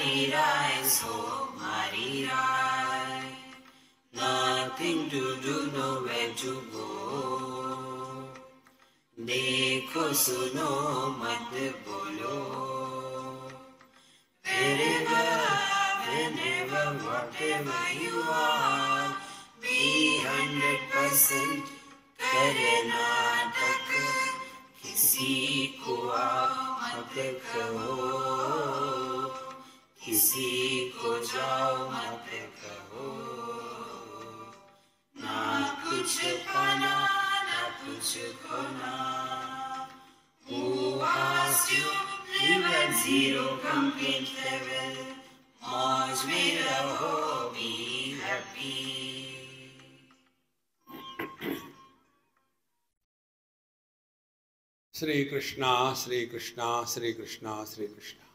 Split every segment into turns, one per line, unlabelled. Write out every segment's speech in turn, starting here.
મારી રાય સો મારી રાય. Nothing to do, nowhere to go. देखो सुनो मत बोलो. Wherever, whenever, whatever you are, be 100% करे नाटक. किसी को मत कहो, किसी को जाओ मत कहो. ना कुछ पाना ना कुछ खोना. Who asked you live at zero complete level? मौज में रहो, be happy.
श्री कृष्णा श्री कृष्णा श्री कृष्णा श्री कृष्णा.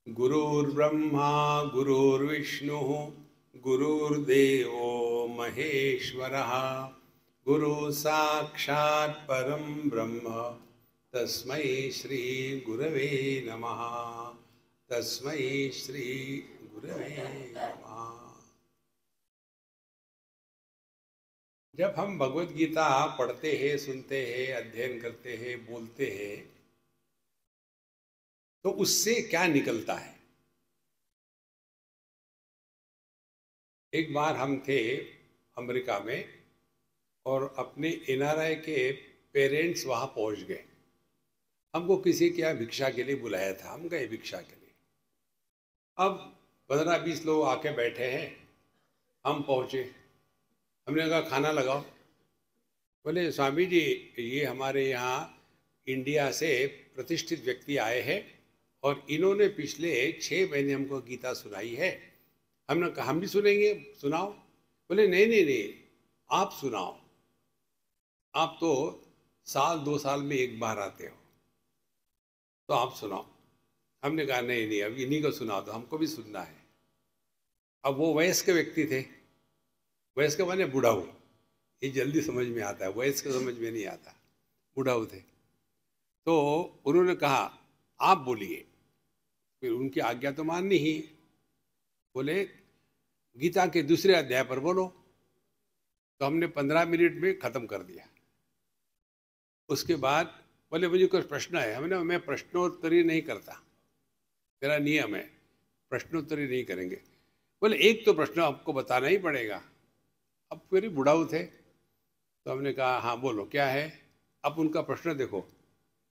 गुरुर्ब्रह्मा गुरुर्विष्णु गुरुर्देवो महेश्वरः. गुरु साक्षात् परं ब्रह्म तस्मै श्री गुरवे नमः. तस्मै श्री गुरवे नमः. जब हम भगवत गीता पढ़ते हैं, सुनते हैं, अध्ययन करते हैं, बोलते हैं, तो उससे क्या निकलता है? एक बार हम थे अमेरिका में और अपने एनआरआई के पेरेंट्स वहाँ पहुँच गए. हमको किसी के यहाँ भिक्षा के लिए बुलाया था, हम गए भिक्षा के लिए. अब 15-20 लोग आके बैठे हैं. हम पहुँचे, हमने कहा खाना लगाओ. बोले स्वामी जी ये हमारे यहाँ इंडिया से प्रतिष्ठित व्यक्ति आए हैं और इन्होंने पिछले 6 महीने हमको गीता सुनाई है. हमने कहा हम भी सुनेंगे, सुनाओ. बोले नहीं नहीं नहीं, आप सुनाओ. आप तो 1-2 साल में एक बार आते हो, तो आप सुनाओ. हमने कहा नहीं नहीं, अब इन्हीं को सुनाओ, तो हमको भी सुनना है. अब वो वयस्क व्यक्ति थे. वयस्क माने बुढ़ाऊ, ये जल्दी समझ में आता है, वयस्क समझ में नहीं आता. बुढ़ाऊ थे. तो उन्होंने कहा आप बोलिए. फिर उनकी आज्ञा तो माननी ही. बोले गीता के दूसरे अध्याय पर बोलो. तो हमने 15 मिनट में ख़त्म कर दिया. उसके बाद बोले मुझे कुछ प्रश्न है. हमने मैं प्रश्नोत्तरी नहीं करता, मेरा नियम है, प्रश्नोत्तरी नहीं करेंगे. बोले एक तो प्रश्न आपको बताना ही पड़ेगा. अब फिर बुढ़ाऊ थे, तो हमने कहा हाँ बोलो क्या है. अब उनका प्रश्न देखो,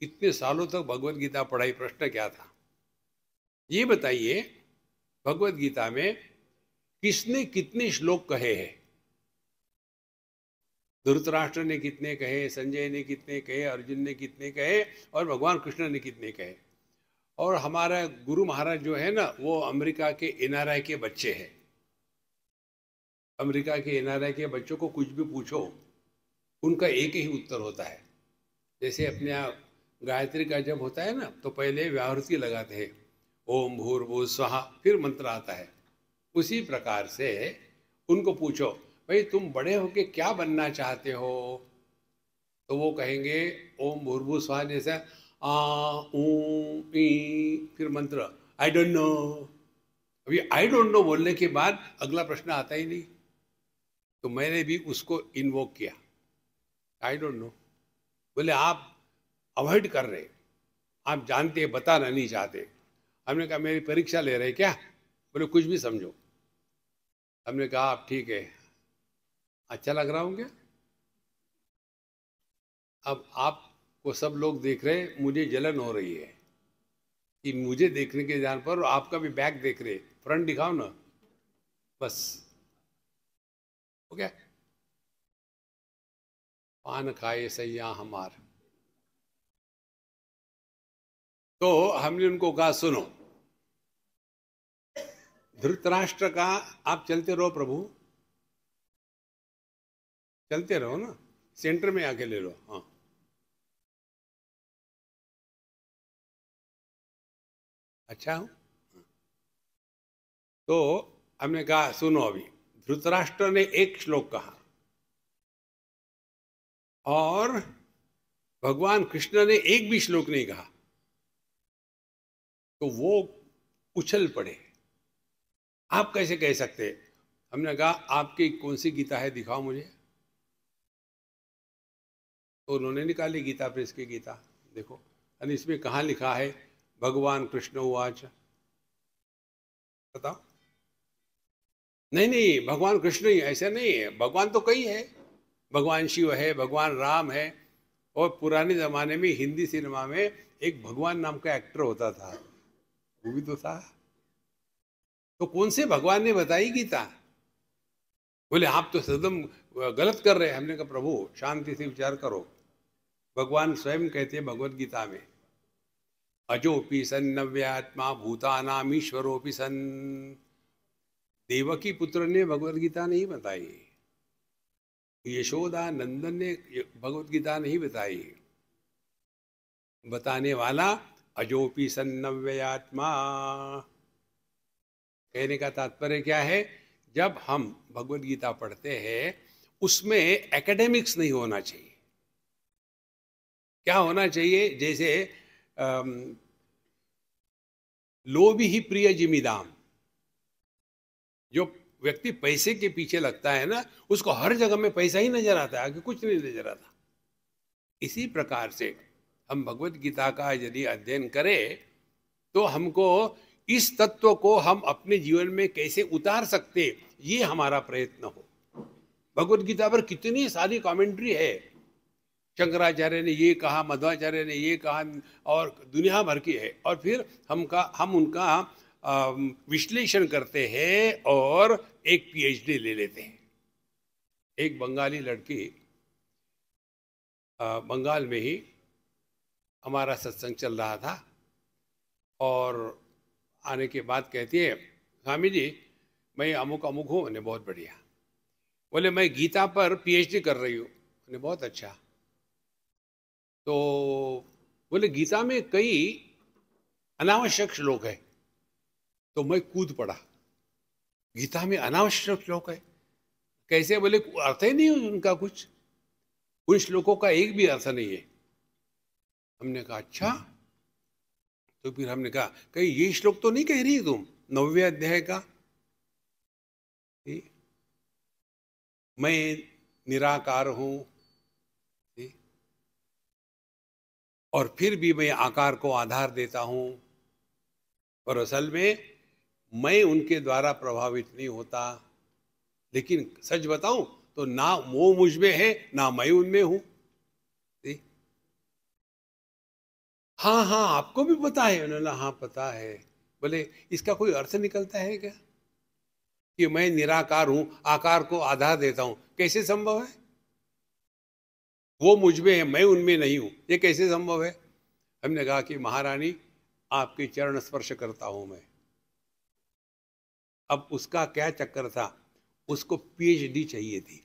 इतने सालों तक भगवत गीता पढ़ाई, प्रश्न क्या था ये बताइए. भगवत गीता में किसने कितने श्लोक कहे हैं? धृतराष्ट्र ने कितने कहे, संजय ने कितने कहे, अर्जुन ने कितने कहे और भगवान कृष्ण ने कितने कहे. और हमारा गुरु महाराज जो है ना, वो अमेरिका के एनआरआई के बच्चे हैं. अमेरिका के एनआरआई के बच्चों को कुछ भी पूछो, उनका एक ही उत्तर होता है. जैसे अपने यहाँ गायत्री का जब होता है ना, तो पहले व्याहृति लगाते हैं, ओम भूर्भुवः स्वः, फिर मंत्र आता है. उसी प्रकार से उनको पूछो भाई तुम बड़े होके क्या बनना चाहते हो, तो वो कहेंगे ओम भूर्भुवः स्वः, जैसे आ ऊ ई, फिर मंत्र आई डोंट नो. अभी आई डोंट नो बोलने के बाद अगला प्रश्न आता ही नहीं. तो मैंने भी उसको इन्वोक किया, आई डोंट नो. बोले आप अवॉइड कर रहे, आप जानते बताना नहीं चाहते. हमने कहा मेरी परीक्षा ले रहे क्या? बोले कुछ भी समझो. हमने कहा आप ठीक है, अच्छा लग रहा हूँ क्या? अब आपको सब लोग देख रहे, मुझे जलन हो रही है कि मुझे देखने के जान पर आपका भी बैक देख रहे. फ्रंट दिखाओ ना, बस हो गया. पान खाए सैया हमार. तो हमने उनको कहा सुनो, धृतराष्ट्र का आप चलते रहो प्रभु, चलते रहो ना, सेंटर में आके ले लो. हाँ अच्छा हूँ. तो हमने कहा सुनो, अभी धृतराष्ट्र ने एक श्लोक कहा और भगवान कृष्ण ने एक भी श्लोक नहीं कहा. तो वो उछल पड़े, आप कैसे कह सकते हैं? हमने कहा आपकी कौन सी गीता है, दिखाओ मुझे। तो उन्होंने निकाली गीता प्रेस की गीता, देखो, और इसमें कहाँ लिखा है भगवान कृष्ण उवाच, बताओ। नहीं नहीं, भगवान कृष्ण ही, ऐसा नहीं है, भगवान तो कई है, भगवान शिव है, भगवान राम है, और पुराने जमाने में हिंदी सिनेमा में एक भगवान नाम का एक्टर होता था, वो भी तो था। तो कौन से भगवान ने बताई गीता? बोले आप तो एकदम गलत कर रहे हैं। हमने कहा प्रभु शांति से विचार करो, भगवान स्वयं कहते हैं भगवत गीता में, अजोपि सन नव्यात्मा भूतानाम ईश्वरोपि सन। देवकी पुत्र ने भगवत गीता नहीं बताई, यशोदा नंदन ने भगवत गीता नहीं बताई, बताने वाला अजोपि सन नव्यात्मा। कहने का तात्पर्य क्या है? जब हम भगवत गीता पढ़ते हैं उसमें एकेडमिक्स नहीं होना चाहिए। क्या होना चाहिए? जैसे लोभी ही प्रिय जिमीदाम, जो व्यक्ति पैसे के पीछे लगता है ना, उसको हर जगह में पैसा ही नजर आता है, आगे कुछ नहीं नजर आता। इसी प्रकार से हम भगवत गीता का यदि अध्ययन करें तो हमको इस तत्व को हम अपने जीवन में कैसे उतार सकते, ये हमारा प्रयत्न हो। भगवत गीता पर कितनी सारी कमेंट्री है, शंकराचार्य ने ये कहा, मध्वाचार्य ने ये कहा, और दुनिया भर की है, और फिर हम उनका विश्लेषण करते हैं और एक पीएचडी ले लेते हैं। एक बंगाली लड़की, बंगाल में ही हमारा सत्संग चल रहा था, और आने के बाद कहती है, स्वामी जी मैं अमुक अमुक हूँ। मैंने बहुत बढ़िया। बोले मैं गीता पर पीएचडी कर रही हूँ। मैंने बहुत अच्छा। तो बोले गीता में कई अनावश्यक श्लोक है। तो मैं कूद पड़ा, गीता में अनावश्यक श्लोक है कैसे? बोले अर्थ ही नहीं उनका कुछ, उन श्लोकों का एक भी अर्थ नहीं है। हमने कहा अच्छा। तो फिर हमने कहा कहीं ये श्लोक तो नहीं कह रही तुम 9वें अध्याय का, मैं निराकार हूं, और फिर भी मैं आकार को आधार देता हूं, और असल में मैं उनके द्वारा प्रभावित नहीं होता। लेकिन सच बताऊं तो ना वो मुझ में है ना मैं उनमें हूं। हाँ हाँ आपको भी पता है? उन्होंने हाँ पता है। बोले इसका कोई अर्थ निकलता है क्या कि मैं निराकार हूं, आकार को आधार देता हूं? कैसे संभव है? वो मुझ में है, मैं उनमें नहीं हूं, ये कैसे संभव है? हमने कहा कि महारानी आपके चरण स्पर्श करता हूं मैं। अब उसका क्या चक्कर था, उसको पीएचडी चाहिए थी।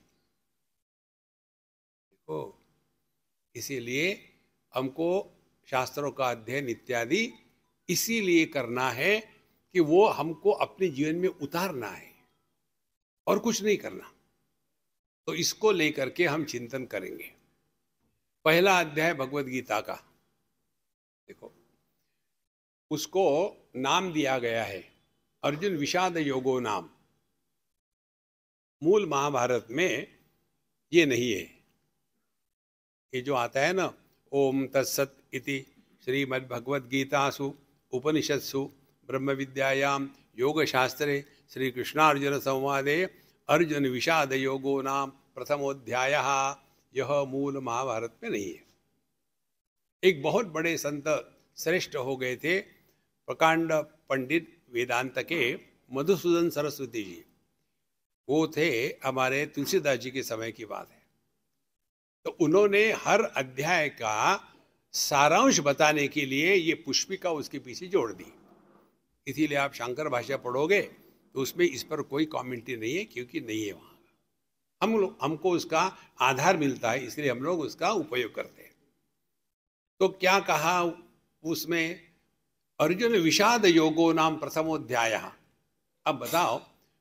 देखो, इसीलिए हमको शास्त्रों का अध्ययन इत्यादि इसीलिए करना है कि वो हमको अपने जीवन में उतारना है, और कुछ नहीं करना। तो इसको लेकर के हम चिंतन करेंगे। पहला अध्याय भगवत गीता का, देखो उसको नाम दिया गया है अर्जुन विषाद योगो नाम। मूल महाभारत में ये नहीं है। ये जो आता है ना, ओम तत्सत इति श्रीमद्भगवद्गीतासु उपनिषत्सु ब्रह्म विद्यायाम योग शास्त्रे श्री कृष्णार्जुन संवादे अर्जुन विषाद योगो नाम प्रथमोध्यायः, यह मूल महाभारत में नहीं है। एक बहुत बड़े संत श्रेष्ठ हो गए थे, प्रकांड पंडित वेदांत के मधुसूदन सरस्वती जी। वो थे हमारे तुलसीदास जी के समय की बात है। तो उन्होंने हर अध्याय का सारांश बताने के लिए ये पुष्पिका उसके पीछे जोड़ दी। इसीलिए आप शंकर भाषा पढ़ोगे तो उसमें इस पर कोई कमेंट्री नहीं है, क्योंकि नहीं है वहाँ। हमको उसका आधार मिलता है, इसलिए हम लोग उसका उपयोग करते हैं। तो क्या कहा उसमें? अर्जुन विषाद योगो नाम प्रथमोध्यायः। अब बताओ,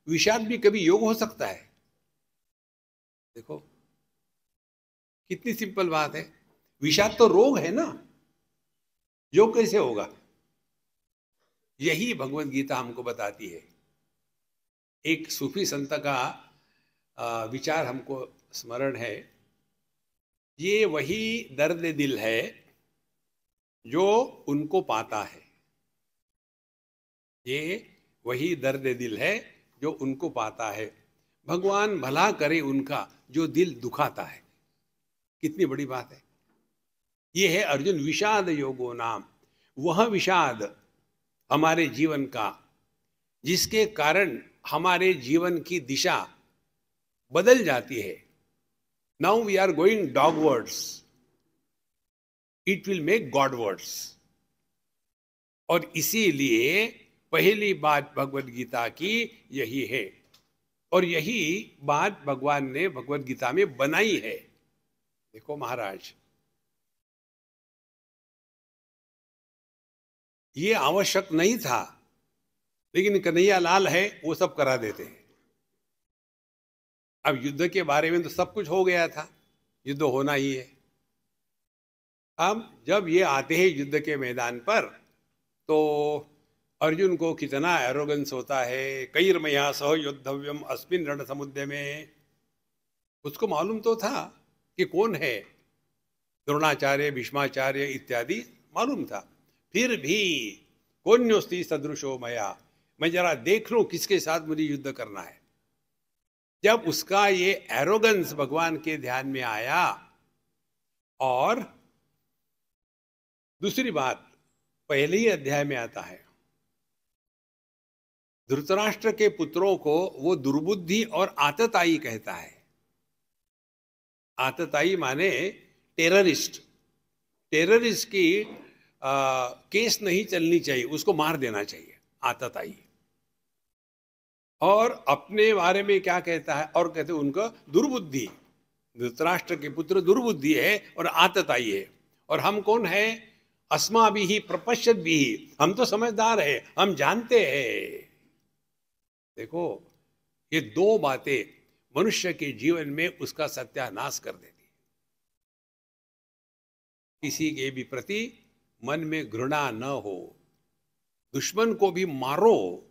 विषाद भी कभी योग हो सकता है? देखो कितनी सिंपल बात है। विषाद तो रोग है ना, योग कैसे होगा? यही भगवत गीता हमको बताती है। एक सूफी संत का विचार हमको स्मरण है। ये वही दर्द दिल है जो उनको पाता है। ये वही दर्द दिल है जो उनको पाता है। भगवान भला करे उनका जो दिल दुखाता है। कितनी बड़ी बात है। ये है अर्जुन विषाद योगो नाम, वह विषाद हमारे जीवन का जिसके कारण हमारे जीवन की दिशा बदल जाती है। Now we are going dogwards, it will make godwards. और इसीलिए पहली बात भगवत गीता की यही है, और यही बात भगवान ने भगवत गीता में बनाई है। देखो महाराज, ये आवश्यक नहीं था, लेकिन कन्हैया लाल है, वो सब करा देते हैं। अब युद्ध के बारे में तो सब कुछ हो गया था, युद्ध होना ही है। अब जब ये आते हैं युद्ध के मैदान पर, तो अर्जुन को कितना एरोगेंस होता है। कैर्मया सह योद्धव्यम अस्मिन् रण समुद्र में। उसको मालूम तो था कि कौन है, द्रोणाचार्य, भीष्माचार्य इत्यादि मालूम था। फिर भी कोन्योस्ति सदृशो मया, मैं जरा देख लूं किसके साथ मुझे युद्ध करना है। जब उसका ये एरोगेंस भगवान के ध्यान में आया, और दूसरी बात पहले ही अध्याय में आता है, धृतराष्ट्र के पुत्रों को वो दुर्बुद्धि और आतताई कहता है। आतताई माने टेररिस्ट। टेररिस्ट की केस नहीं चलनी चाहिए, उसको मार देना चाहिए, आतताई। और अपने बारे में क्या कहता है, और कहते हैं उनका दुर्बुद्धि। धृतराष्ट्र के पुत्र दुर्बुद्धि है और आतताई है। और हम कौन है, अस्माभिः प्रपश्यद्भिः, हम तो समझदार है, हम जानते हैं। देखो, ये दो बातें मनुष्य के जीवन में उसका सत्यानाश कर देती। किसी के भी प्रति मन में घृणा न हो, दुश्मन को भी मारो,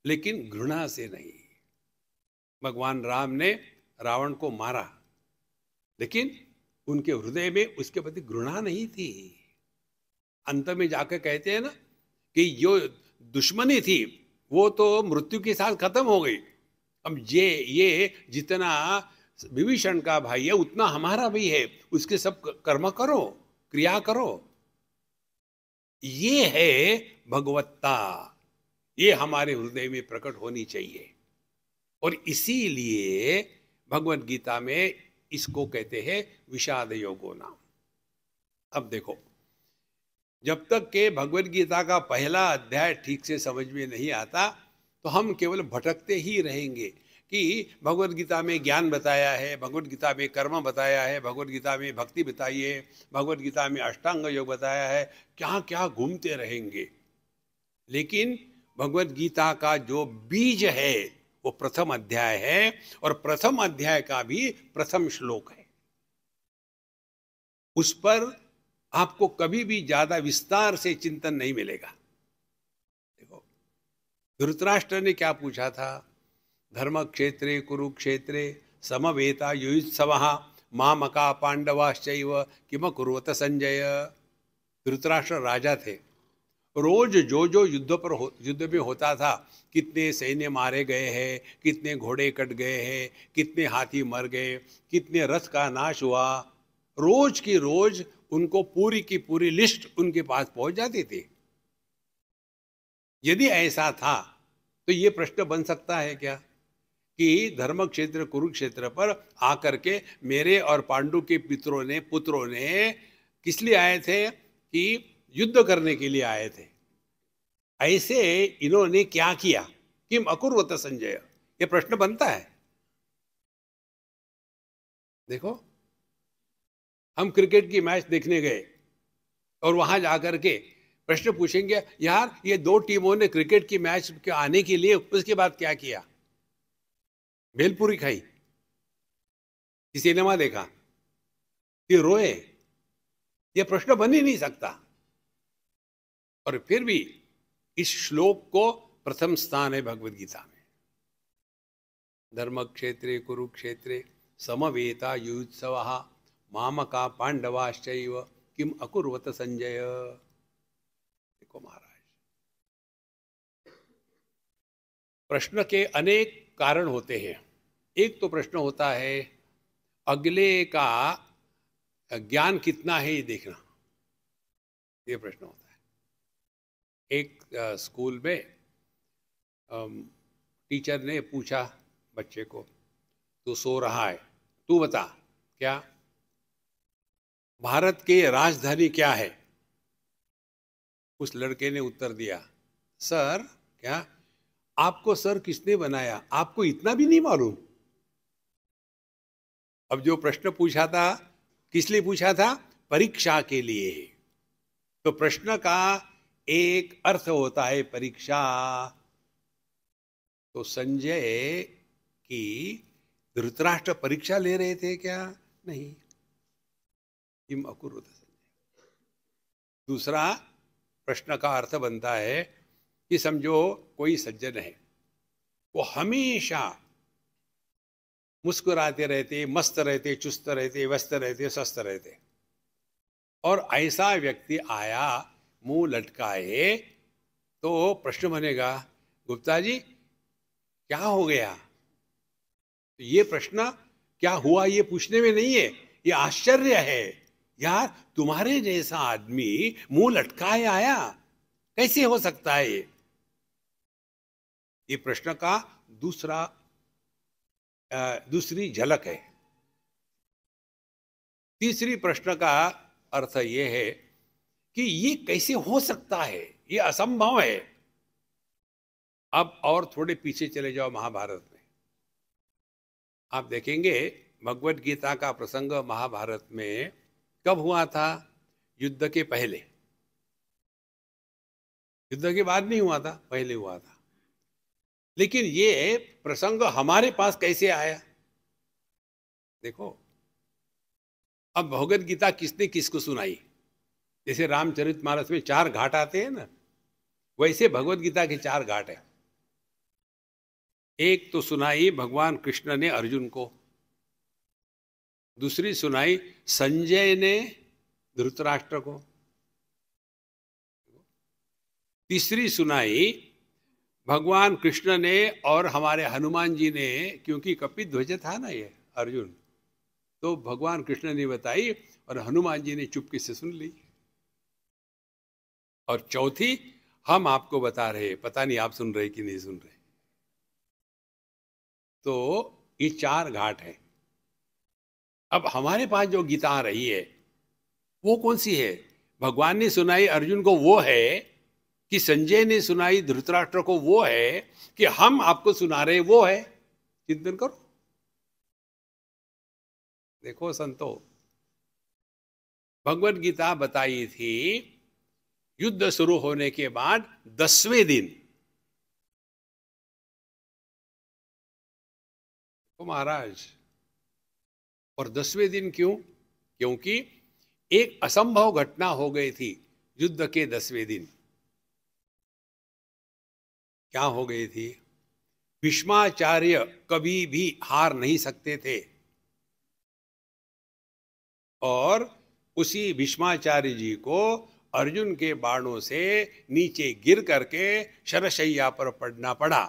लेकिन घृणा से नहीं। भगवान राम ने रावण को मारा, लेकिन उनके हृदय में उसके प्रति घृणा नहीं थी। अंत में जाकर कहते हैं ना कि जो दुश्मनी थी वो तो मृत्यु के साथ खत्म हो गई। अब ये जितना विभीषण का भाई है उतना हमारा भी है, उसके सब कर्म करो, क्रिया करो। ये है भगवत्ता, ये हमारे हृदय में प्रकट होनी चाहिए। और इसीलिए भगवत गीता में इसको कहते हैं विषाद योगो नाम। अब देखो, जब तक के भगवत गीता का पहला अध्याय ठीक से समझ में नहीं आता, तो हम केवल भटकते ही रहेंगे कि भगवत गीता में ज्ञान बताया है, भगवत गीता में कर्म बताया है, भगवत गीता में भक्ति बताई है, भगवत गीता में अष्टांग योग बताया है, क्या क्या घूमते रहेंगे। लेकिन भगवत गीता का जो बीज है वो प्रथम अध्याय है, और प्रथम अध्याय का भी प्रथम श्लोक है। उस पर आपको कभी भी ज्यादा विस्तार से चिंतन नहीं मिलेगा। देखो, धृतराष्ट्र ने क्या पूछा था, धर्म क्षेत्रे कुरुक्षेत्रे समवेता युयुत्सवः मामका पांडवाश्चैव किम कुर्वत संजय। धृतराष्ट्र राजा थे। रोज जो जो युद्ध में होता था, कितने सैन्य मारे गए हैं, कितने घोड़े कट गए हैं, कितने हाथी मर गए, कितने रथ का नाश हुआ, रोज की रोज उनको पूरी की पूरी लिस्ट उनके पास पहुंच जाती थी। यदि ऐसा था तो ये प्रश्न बन सकता है क्या कि धर्म क्षेत्र कुरुक्षेत्र पर आकर के मेरे और पांडु के पुत्रों ने किस लिए आए थे, कि युद्ध करने के लिए आए थे। ऐसे इन्होंने क्या किया, किम अकुर्वत संजय, ये प्रश्न बनता है। देखो, हम क्रिकेट की मैच देखने गए और वहां जाकर के प्रश्न पूछेंगे, यार ये दो टीमों ने क्रिकेट की मैच के आने के लिए उसके बाद क्या किया, भेलपुरी खाई कि सिनेमा देखा कि रोए, ये प्रश्न बन ही नहीं सकता। और फिर भी इस श्लोक को प्रथम स्थान है भगवत गीता में। धर्म क्षेत्रे कुरुक्षेत्रे समवेता युत्सवः मामका पांडवाश्चैव किम अकुर्वत संजय। देखो महाराज, प्रश्न के अनेक कारण होते हैं। एक तो प्रश्न होता है अगले का ज्ञान कितना है ये देखना, ये प्रश्न होता है। एक स्कूल में टीचर ने पूछा बच्चे को, तू सो रहा है, तू बता क्या भारत की राजधानी क्या है? उस लड़के ने उत्तर दिया, सर क्या आपको सर किसने बनाया, आपको इतना भी नहीं मालूम? अब जो प्रश्न पूछा था किस लिए पूछा था? परीक्षा के लिए। तो प्रश्न का एक अर्थ होता है परीक्षा। तो संजय की धृतराष्ट्र परीक्षा ले रहे थे क्या? नहीं। किम अकुर्वत संजय। दूसरा प्रश्न का अर्थ बनता है कि समझो कोई सज्जन है, वो हमेशा मुस्कुराते रहते, मस्त रहते, चुस्त रहते, व्यस्त रहते, स्वस्थ रहते, और ऐसा व्यक्ति आया मुंह लटकाए, तो प्रश्न बनेगा, गुप्ता जी क्या हो गया? तो ये प्रश्न क्या हुआ ये पूछने में नहीं है, ये आश्चर्य है। यार तुम्हारे जैसा आदमी मुंह लटकाए आया, कैसे हो सकता है? ये प्रश्न का दूसरी झलक है। तीसरी प्रश्न का अर्थ यह है कि ये कैसे हो सकता है, ये असंभव है। अब और थोड़े पीछे चले जाओ महाभारत में, आप देखेंगे भगवत गीता का प्रसंग महाभारत में कब हुआ था? युद्ध के पहले। युद्ध के बाद नहीं हुआ था, पहले हुआ था। लेकिन ये प्रसंग हमारे पास कैसे आया? देखो, अब भगवत गीता किसने किसको सुनाई? जैसे रामचरितमानस में 4 घाट आते हैं ना, वैसे भगवत गीता के 4 घाट है। एक तो सुनाई भगवान कृष्ण ने अर्जुन को, दूसरी सुनाई संजय ने धृतराष्ट्र को, तीसरी सुनाई भगवान कृष्ण ने और हमारे हनुमान जी ने, क्योंकि कपिध्वज था ना ये अर्जुन, तो भगवान कृष्ण ने बताई और हनुमान जी ने चुपके से सुन ली। और चौथी हम आपको बता रहे, पता नहीं आप सुन रहे कि नहीं सुन रहे। तो ये 4 घाट है। अब हमारे पास जो गीता आ रही है वो कौन सी है? भगवान ने सुनाई अर्जुन को वो है, कि संजय ने सुनाई धृतराष्ट्र को वो है, कि हम आपको सुना रहे वो है? चिंतन करो। देखो संतो, भगवत गीता बताई थी युद्ध शुरू होने के बाद 10वें दिन। तो महाराज, और 10वें दिन क्यों? क्योंकि एक असंभव घटना हो गई थी युद्ध के 10वें दिन। क्या हो गई थी? भीष्माचार्य कभी भी हार नहीं सकते थे, और उसी भीष्माचार्य जी को अर्जुन के बाणों से नीचे गिर करके शरशैया पर पड़ना पड़ा।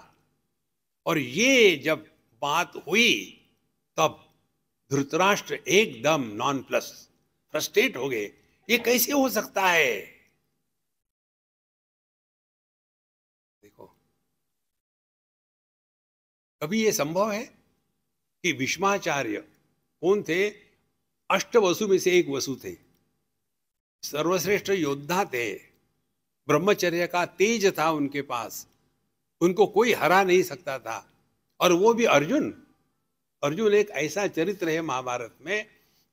और ये जब बात हुई तब धृतराष्ट्र एकदम नॉन प्लस, फ्रस्ट्रेट हो गए, ये कैसे हो सकता है? देखो, कभी ये संभव है कि भीष्माचार्य कौन थे? अष्टवसु में से एक वसु थे, सर्वश्रेष्ठ योद्धा थे, ब्रह्मचर्य का तेज था उनके पास, उनको कोई हरा नहीं सकता था। और वो भी अर्जुन। अर्जुन एक ऐसा चरित्र है महाभारत में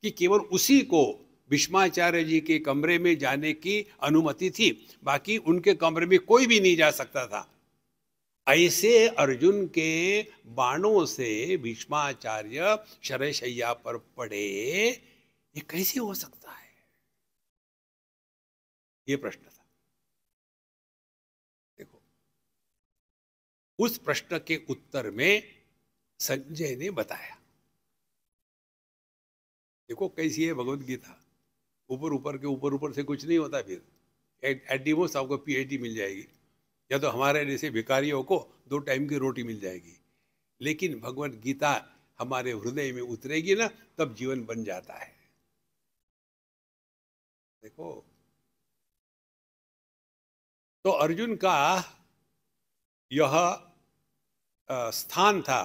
कि केवल उसी को भीष्माचार्य जी के कमरे में जाने की अनुमति थी, बाकी उनके कमरे में कोई भी नहीं जा सकता था। ऐसे अर्जुन के बाणों से भीष्माचार्य शरशैया पर पड़े, ये कैसे हो सकता है? ये प्रश्न था। देखो, उस प्रश्न के उत्तर में संजय ने बताया। देखो कैसी है भगवत गीता, ऊपर ऊपर के ऊपर से कुछ नहीं होता। फिर एट दी मोस्ट आपको पीएचडी मिल जाएगी, या तो हमारे जैसे भिखारियों को 2 टाइम की रोटी मिल जाएगी। लेकिन भगवत गीता हमारे हृदय में उतरेगी ना, तब जीवन बन जाता है। देखो, तो अर्जुन का यह स्थान था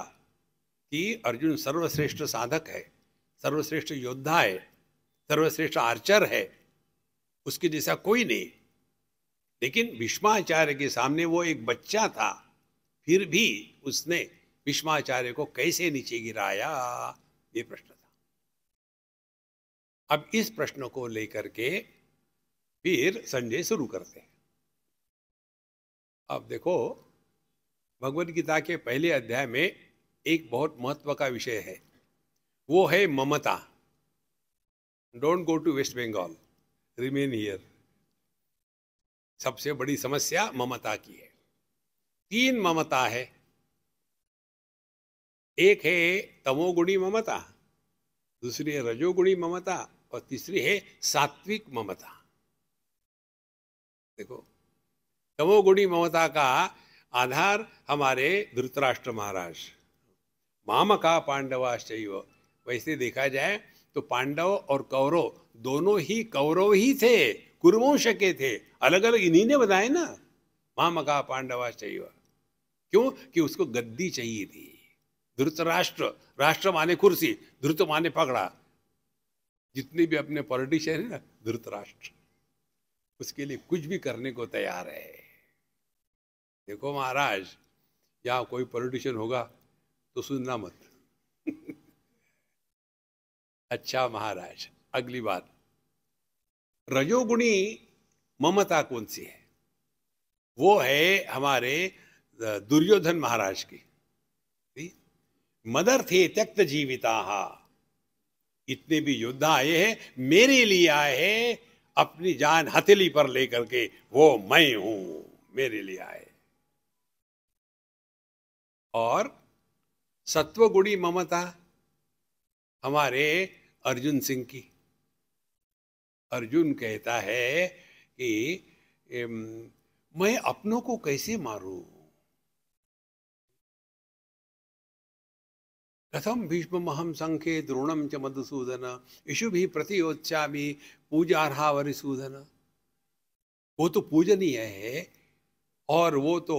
कि अर्जुन सर्वश्रेष्ठ साधक है, सर्वश्रेष्ठ योद्धा है, सर्वश्रेष्ठ आर्चर है, उसके जैसा कोई नहीं। लेकिन भीष्माचार्य के सामने वो एक बच्चा था, फिर भी उसने भीष्माचार्य को कैसे नीचे गिराया, ये प्रश्न था। अब इस प्रश्न को लेकर के फिर संजय शुरू करते हैं। अब देखो, भगवद गीता के पहले अध्याय में एक बहुत महत्व का विषय है, वो है Mamata. Don't go to West Bengal, remain here. सबसे बड़ी समस्या ममता की है। 3 ममता है। एक है तमोगुणी ममता, दूसरी है रजोगुणी ममता, और तीसरी है सात्विक ममता। देखो, तमोगुणी ममता का आधार हमारे धृतराष्ट्र महाराज, मामका पांडवाश्चैव। वैसे देखा जाए तो पांडव और कौरव दोनों ही कौरव ही थे, कुरुवंश के थे। अलग अलग इन्हीं ने बताए ना, मामका पांडवाश्चैव। क्यों? कि उसको गद्दी चाहिए थी। धृतराष्ट्र, राष्ट्र माने कुर्सी, धृत माने पकड़ा। जितने भी अपने पॉलिटिशियन है ना, धृतराष्ट्र उसके लिए कुछ भी करने को तैयार है। देखो महाराज, यहाँ कोई पॉलिटिशियन होगा तो सुनना मत। अच्छा महाराज, अगली बात, रजोगुणी ममता कौन सी है? वो है हमारे दुर्योधन महाराज की। मदर थे त्यक्त जीविता, इतने भी योद्धा आए हैं, मेरे लिए आए हैं, अपनी जान हथेली पर लेकर के, वो मैं हूं, मेरे लिए आए। और सत्वगुणी ममता हमारे अर्जुन सिंह की। अर्जुन कहता है कि मैं अपनों को कैसे मारूं, कथम भीष्महम संखे द्रोणम च मधुसूदन, इषु भी प्रतियोत्स्यामि पूजार्हा वरिसूदन। वो तो पूजनीय है, और वो तो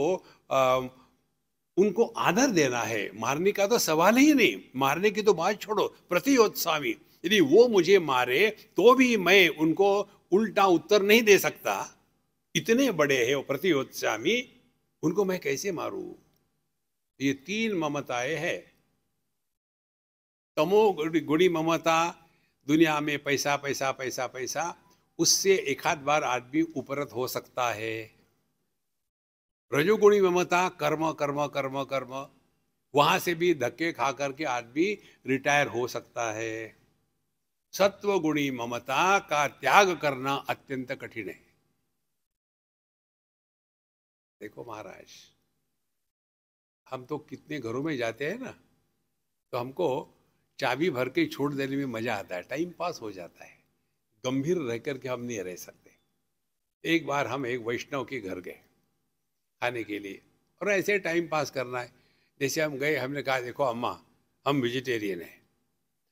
उनको आदर देना है, मारने का तो सवाल ही नहीं। मारने की तो बात छोड़ो, प्रतियोत्स्यामि, यदि वो मुझे मारे तो भी मैं उनको उल्टा उत्तर नहीं दे सकता। इतने बड़े हैं वो प्रतियोत्स्यामि, उनको मैं कैसे मारूं? ये 3 ममताएं हैं। तमो गुणी ममता, दुनिया में पैसा पैसा पैसा पैसा, उससे एक आध बार आदमी उपरत हो सकता है। रजोगुणी ममता, कर्म कर्म कर्म कर्म, वहां से भी धक्के खा करके आदमी रिटायर हो सकता है। सत्वगुणी ममता का त्याग करना अत्यंत कठिन है। देखो महाराज, हम तो कितने घरों में जाते हैं ना, तो हमको चाबी भर के छोड़ देने में मजा आता है, टाइम पास हो जाता है। गंभीर रह करके हम नहीं रह सकते। एक बार हम एक वैष्णव के घर गए खाने के लिए, और ऐसे टाइम पास करना है। जैसे हम गए, हमने कहा देखो अम्मा, हम वेजिटेरियन हैं,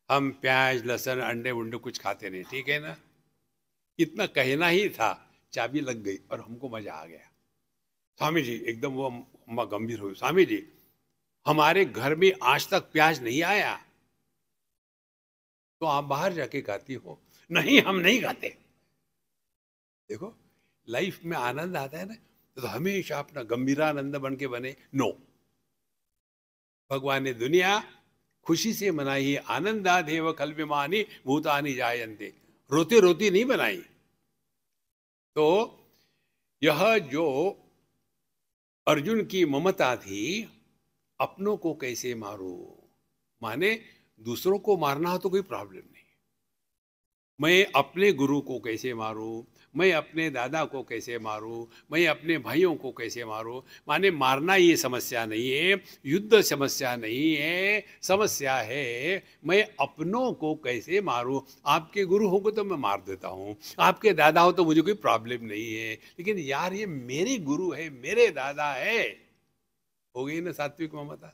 हम प्याज लहसुन अंडे वंडे कुछ खाते नहीं, ठीक है ना। इतना कहना ही था, चाबी लग गई और हमको मजा आ गया। स्वामी जी, एकदम वो अम्मा गंभीर हुई, स्वामी जी हमारे घर में आज तक प्याज नहीं आया, तो आप बाहर जाके खाती हो। नहीं, हम नहीं खाते। देखो, लाइफ में आनंद आता है ना, तो हमेशा अपना गंभीरानंद बन के बने। नो, भगवान ने दुनिया खुशी से मनाई है। आनंदादेव कल्पिमानि भूतानि जायन्ते, रोते रोती नहीं बनाई। तो यह जो अर्जुन की ममता थी, अपनों को कैसे मारो, माने दूसरों को मारना हो तो कोई प्रॉब्लम नहीं, मैं अपने गुरु को कैसे मारूं, मैं अपने दादा को कैसे मारूं, मैं अपने भाइयों को कैसे मारूं। माने मारना ये समस्या नहीं है, युद्ध समस्या नहीं है, समस्या है मैं अपनों को कैसे मारूं। आपके गुरु हो तो मैं मार देता हूं, आपके दादा हो तो मुझे कोई प्रॉब्लम नहीं है, लेकिन यार ये मेरे गुरु है, मेरे दादा है। हो गई ना सात्विक ममता।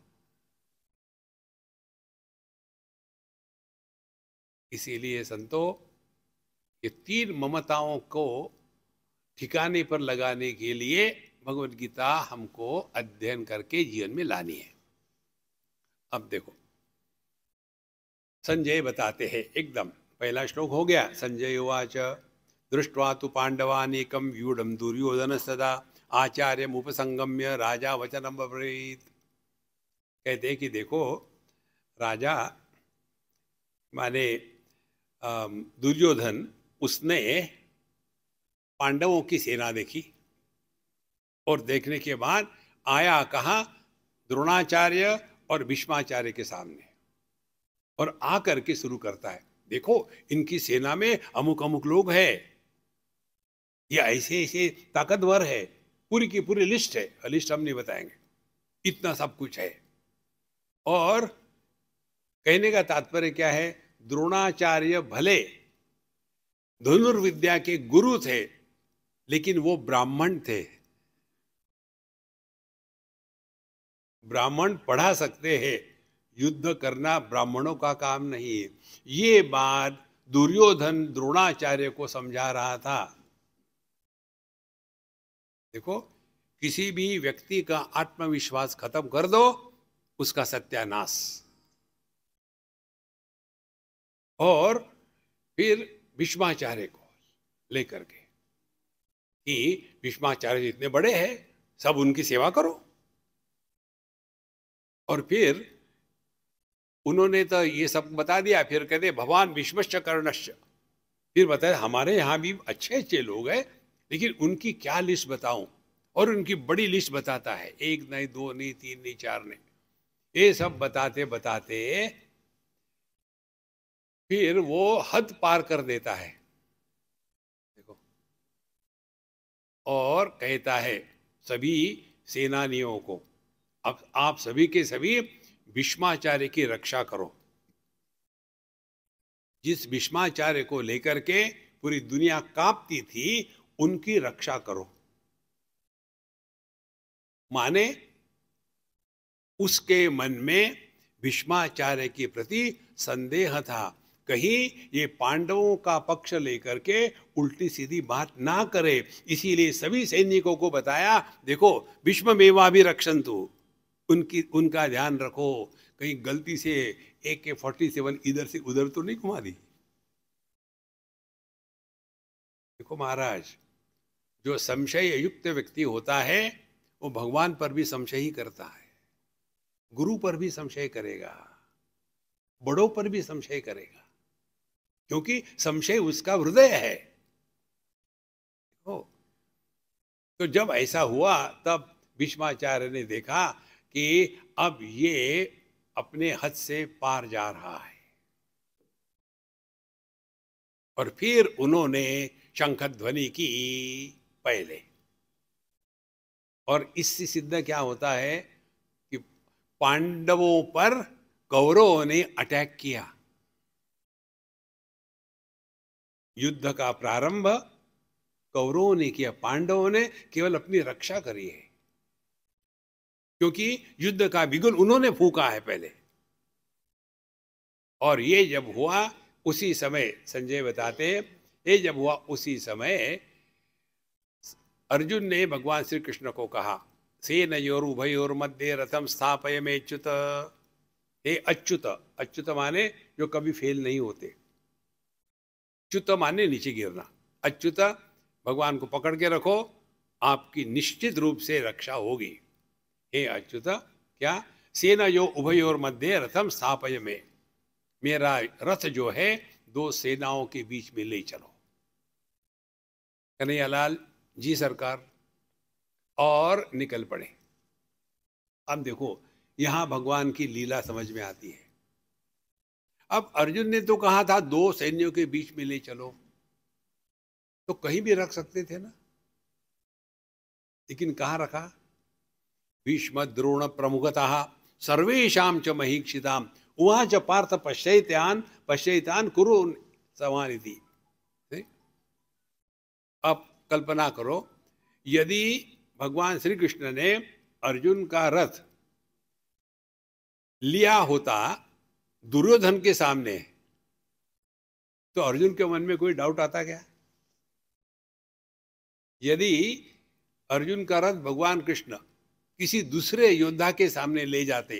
इसीलिए संतो ये तीन ममताओं को ठिकाने पर लगाने के लिए भगवत गीता हमको अध्ययन करके जीवन में लानी है। अब देखो संजय बताते हैं, एकदम पहला श्लोक हो गया। संजय उवाच दृष्ट्वा तु पांडवानेकं व्यूढ़ं दुर्योधन सदा आचार्यम उपसंगम्य राजा वचनम अब्रवीत। कहते हैं कि देखो राजा माने दुर्योधन उसने पांडवों की सेना देखी और देखने के बाद आया कहा द्रोणाचार्य और भीष्माचार्य के सामने, और आकर के शुरू करता है, देखो इनकी सेना में अमुक अमुक लोग हैं, ये ऐसे ऐसे ताकतवर है, पूरी की पूरी लिस्ट है, लिस्ट हम नहीं बताएंगे, इतना सब कुछ है। और कहने का तात्पर्य क्या है, द्रोणाचार्य भले धनुर्विद्या के गुरु थे लेकिन वो ब्राह्मण थे। ब्राह्मण पढ़ा सकते हैं, युद्ध करना ब्राह्मणों का काम नहीं है। ये बात दुर्योधन द्रोणाचार्य को समझा रहा था। देखो किसी भी व्यक्ति का आत्मविश्वास खत्म कर दो, उसका सत्यानाश। और फिर भीष्माचार्य को लेकर के कि भीष्माचार्य इतने बड़े हैं, सब उनकी सेवा करो। और फिर उन्होंने तो ये सब बता दिया, फिर कहते भगवान भीष्मश्च कर्णश्च। फिर बताया हमारे यहाँ भी अच्छे अच्छे लोग हैं, लेकिन उनकी क्या लिस्ट बताऊं। और उनकी बड़ी लिस्ट बताता है, एक नहीं, दो नहीं, तीन नहीं, चार नहीं, ये सब बताते बताते फिर वो हद पार कर देता है। देखो और कहता है सभी सेनानियों को, अब आप सभी के सभी भीष्माचार्य की रक्षा करो। जिस भीष्माचार्य को लेकर के पूरी दुनिया कांपती थी, उनकी रक्षा करो। माने उसके मन में भीष्माचार्य के प्रति संदेह था, कहीं ये पांडवों का पक्ष लेकर के उल्टी सीधी बात ना करे। इसीलिए सभी सैनिकों को बताया, देखो भीष्ममेवाभिरक्षन्तु, उनका ध्यान रखो, कहीं गलती से AK-47 इधर से उधर तो नहीं घुमा दी। देखो महाराज, जो संशय युक्त व्यक्ति होता है वो भगवान पर भी संशय ही करता है, गुरु पर भी संशय करेगा, बड़ों पर भी संशय करेगा, क्योंकि संशय उसका हृदय है। तो जब ऐसा हुआ तब भीष्माचार्य ने देखा कि अब ये अपने हद से पार जा रहा है, और फिर उन्होंने शंख ध्वनि की पहले। और इससे सिद्ध क्या होता है कि पांडवों पर कौरवों ने अटैक किया। युद्ध का प्रारंभ कौरवों ने किया, पांडवों ने केवल अपनी रक्षा करी है, क्योंकि युद्ध का बिगुल उन्होंने फूंका है पहले। और ये जब हुआ उसी समय, संजय बताते हैं, ये जब हुआ उसी समय अर्जुन ने भगवान श्री कृष्ण को कहा, सेनयोर उभयोर मध्ये रथम स्थापयमेच्युत। हे अच्युत, अच्युत माने जो कभी फेल नहीं होते, च्युत माने नीचे गिरना। अच्युत, भगवान को पकड़ के रखो, आपकी निश्चित रूप से रक्षा होगी। हे अच्युत, क्या? सेनयो उभयोर मध्ये रथम स्थापय में, मेरा रथ जो है दो सेनाओं के बीच में ले चलो। कन्हैयालाल जी सरकार, और निकल पड़े। अब देखो यहां भगवान की लीला समझ में आती है। अब अर्जुन ने तो कहा था दो सैन्यों के बीच में ले चलो, तो कहीं भी रख सकते थे ना, लेकिन कहाँ रखा? भीष्म द्रोण प्रमुखतः सर्वेशाम च महीक्षिताम वहां च पार्थ पश्यैतान पश्यैतान कुरु समानिति। अब कल्पना करो, यदि भगवान श्री कृष्ण ने अर्जुन का रथ लिया होता दुर्योधन के सामने, तो अर्जुन के मन में कोई डाउट आता क्या? यदि अर्जुन का रथ भगवान कृष्ण किसी दूसरे योद्धा के सामने ले जाते,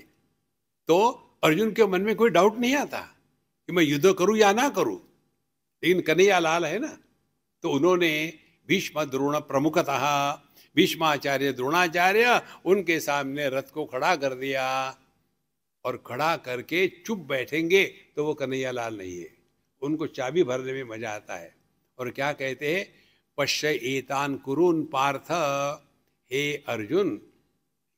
तो अर्जुन के मन में कोई डाउट नहीं आता कि मैं युद्ध करूं या ना करूं। लेकिन कन्हैया लाल है ना, तो उन्होंने भीष्म द्रोण प्रमुखतः भीष्माचार्य द्रोणाचार्य उनके सामने रथ को खड़ा कर दिया, और खड़ा करके चुप बैठेंगे तो वो कन्हैया लाल नहीं है। उनको चाबी भरने में मजा आता है। और क्या कहते हैं? पश्य एतान कुरुन पार्थ, हे अर्जुन,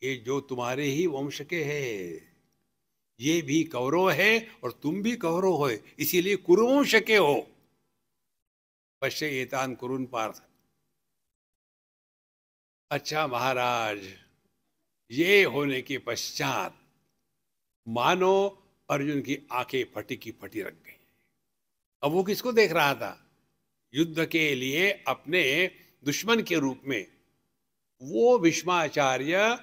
ये जो तुम्हारे ही वंश के हैं, ये भी कौरव है और तुम भी कौरव हो, इसीलिए कुरुवंश के हो। पश्य एतान कुरुन पार्थ। अच्छा महाराज, ये होने के पश्चात मानो अर्जुन की आंखें फटी की फटी रख गई। अब वो किसको देख रहा था? युद्ध के लिए अपने दुश्मन के रूप में वो भीष्माचार्य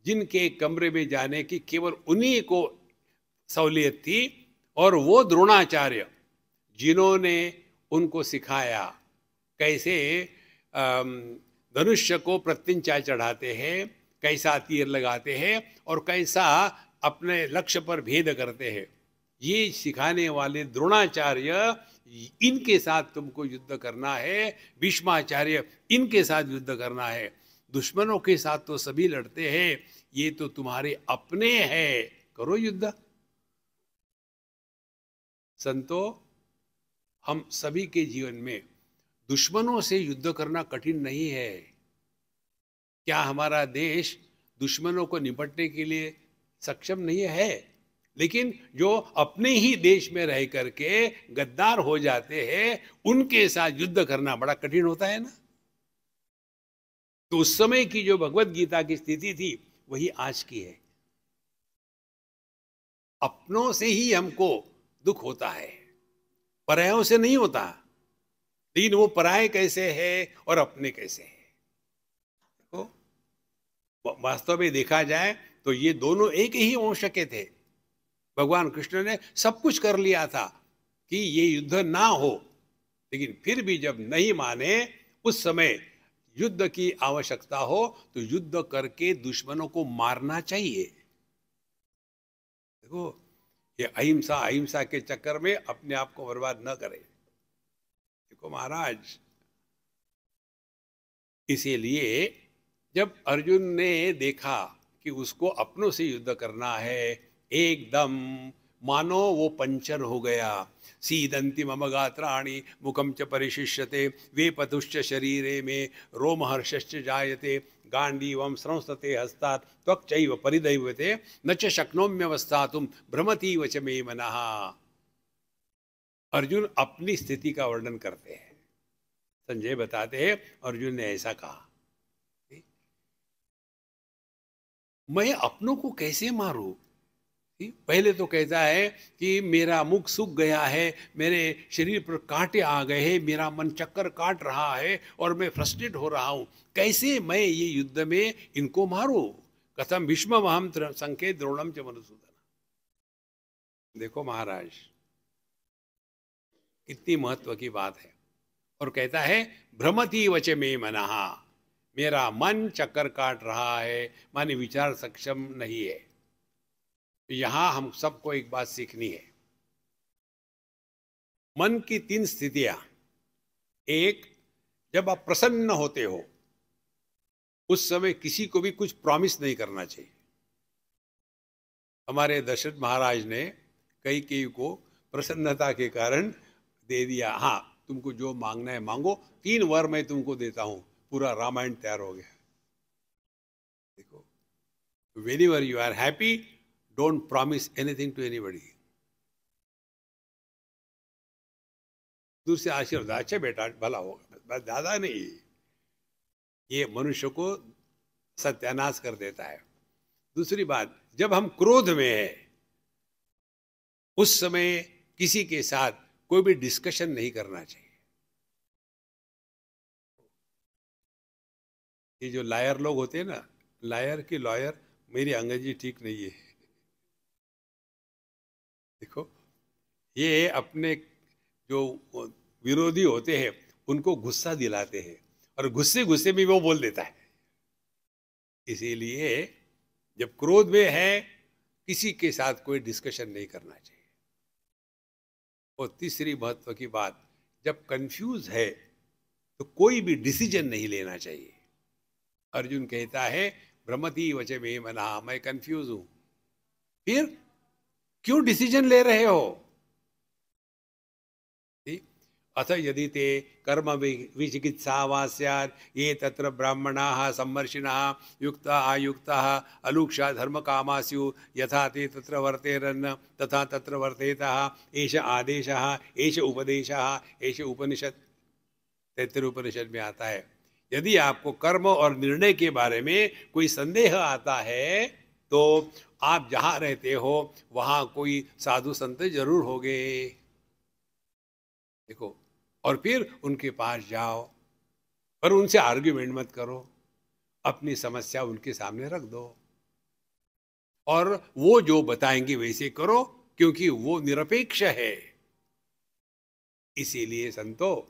जिनके कमरे में जाने की केवल उन्हीं को सहूलियत थी, और वो द्रोणाचार्य जिन्होंने उनको सिखाया कैसे धनुष्य को प्रत्यंचा चढ़ाते हैं, कैसा तीर लगाते हैं और कैसा अपने लक्ष्य पर भेद करते हैं, ये सिखाने वाले द्रोणाचार्य, इनके साथ तुमको युद्ध करना है। भीष्माचार्य, इनके साथ युद्ध करना है। दुश्मनों के साथ तो सभी लड़ते हैं, ये तो तुम्हारे अपने हैं, करो युद्ध। संतो, हम सभी के जीवन में दुश्मनों से युद्ध करना कठिन नहीं है। क्या हमारा देश दुश्मनों को निपटने के लिए सक्षम नहीं है? लेकिन जो अपने ही देश में रह करके गद्दार हो जाते हैं, उनके साथ युद्ध करना बड़ा कठिन होता है ना। तो उस समय की जो भगवत गीता की स्थिति थी, वही आज की है। अपनों से ही हमको दुख होता है, परायों से नहीं होता। लेकिन वो पराये कैसे है और अपने कैसे है, देखो वास्तव में देखा जाए तो ये दोनों एक ही वंश के थे। भगवान कृष्ण ने सब कुछ कर लिया था कि ये युद्ध ना हो, लेकिन फिर भी जब नहीं माने, उस समय युद्ध की आवश्यकता हो तो युद्ध करके दुश्मनों को मारना चाहिए। देखो, ये अहिंसा अहिंसा के चक्कर में अपने आप को बर्बाद न करें। देखो महाराज, इसीलिए जब अर्जुन ने देखा कि उसको अपनों से युद्ध करना है, एकदम मानो वो पंचर हो गया। सीदंति मम गात्राणि मुखम च परिशिष्यते वेपतुश्च शरीरे में रोमहर्षश्च जायते गांडीवं संस्तते हस्तात् त्वक्चैव परिदैवते न च शक्नोम्यवस्थातुं भ्रमतीव च मे मनः। अर्जुन अपनी स्थिति का वर्णन करते हैं। संजय बताते हैं अर्जुन ने ऐसा कहा, मैं अपनों को कैसे मारूं? पहले तो कहता है कि मेरा मुख सूख गया है, मेरे शरीर पर कांटे आ गए हैं, मेरा मन चक्कर काट रहा है और मैं फ्रस्ट्रेट हो रहा हूं। कैसे मैं ये युद्ध में इनको मारूं? कथम भीष्ममहं संखे द्रोणम च मधुसूदन। देखो महाराज, कितनी महत्व की बात है। और कहता है भ्रमति वच मे मनः, मेरा मन चक्कर काट रहा है, माने विचार सक्षम नहीं है। यहां हम सबको एक बात सीखनी है। मन की तीन स्थितियां। एक, जब आप प्रसन्न होते हो उस समय किसी को भी कुछ प्रॉमिस नहीं करना चाहिए। हमारे दशरथ महाराज ने कैकेयी को प्रसन्नता के कारण दे दिया, हाँ तुमको जो मांगना है मांगो, 3 वर मैं तुमको देता हूं। पूरा रामायण तैयार हो गया। देखो, whenever you are happy, don't promise anything to anybody. दूर से आशीर्वाद, अच्छा बेटा भला होगा। बस ज्यादा नहीं, ये मनुष्य को सत्यानाश कर देता है। दूसरी बात, जब हम क्रोध में है उस समय किसी के साथ कोई भी डिस्कशन नहीं करना चाहिए। ये जो लायर लोग होते हैं ना, लायर की लॉयर, मेरी अंग्रेजी ठीक नहीं है, देखो ये अपने जो विरोधी होते हैं उनको गुस्सा दिलाते हैं और गुस्से गुस्से में वो बोल देता है। इसीलिए जब क्रोध में है किसी के साथ कोई डिस्कशन नहीं करना चाहिए। और तीसरी महत्व की बात, जब कंफ्यूज है तो कोई भी डिसीजन नहीं लेना चाहिए। अर्जुन कहता है भ्रमति वच मे मना, मैं कंफ्यूज हूं, फिर क्यों डिसीजन ले रहे हो? अथ यदि ते कर्म विचिकित्सा वा स्यात् ये तत्र ब्राह्मणाः सम्मर्षिणः युक्ता आयुक्ताः अलूक्षा धर्म कामा स्युः यथा ते तत्र वर्तेरन् तथा तत्र वर्तेतः एष आदेशः एष उपदेशः एष उपनिषद। तैत्तिरीय उपनिषद में आता है, यदि आपको कर्म और निर्णय के बारे में कोई संदेह आता है तो आप जहाँ रहते हो वहाँ कोई साधु संत जरूर होंगे, देखो, और फिर उनके पास जाओ और उनसे आर्ग्यूमेंट मत करो, अपनी समस्या उनके सामने रख दो और वो जो बताएंगे वैसे करो, क्योंकि वो निरपेक्ष है। इसीलिए संतो,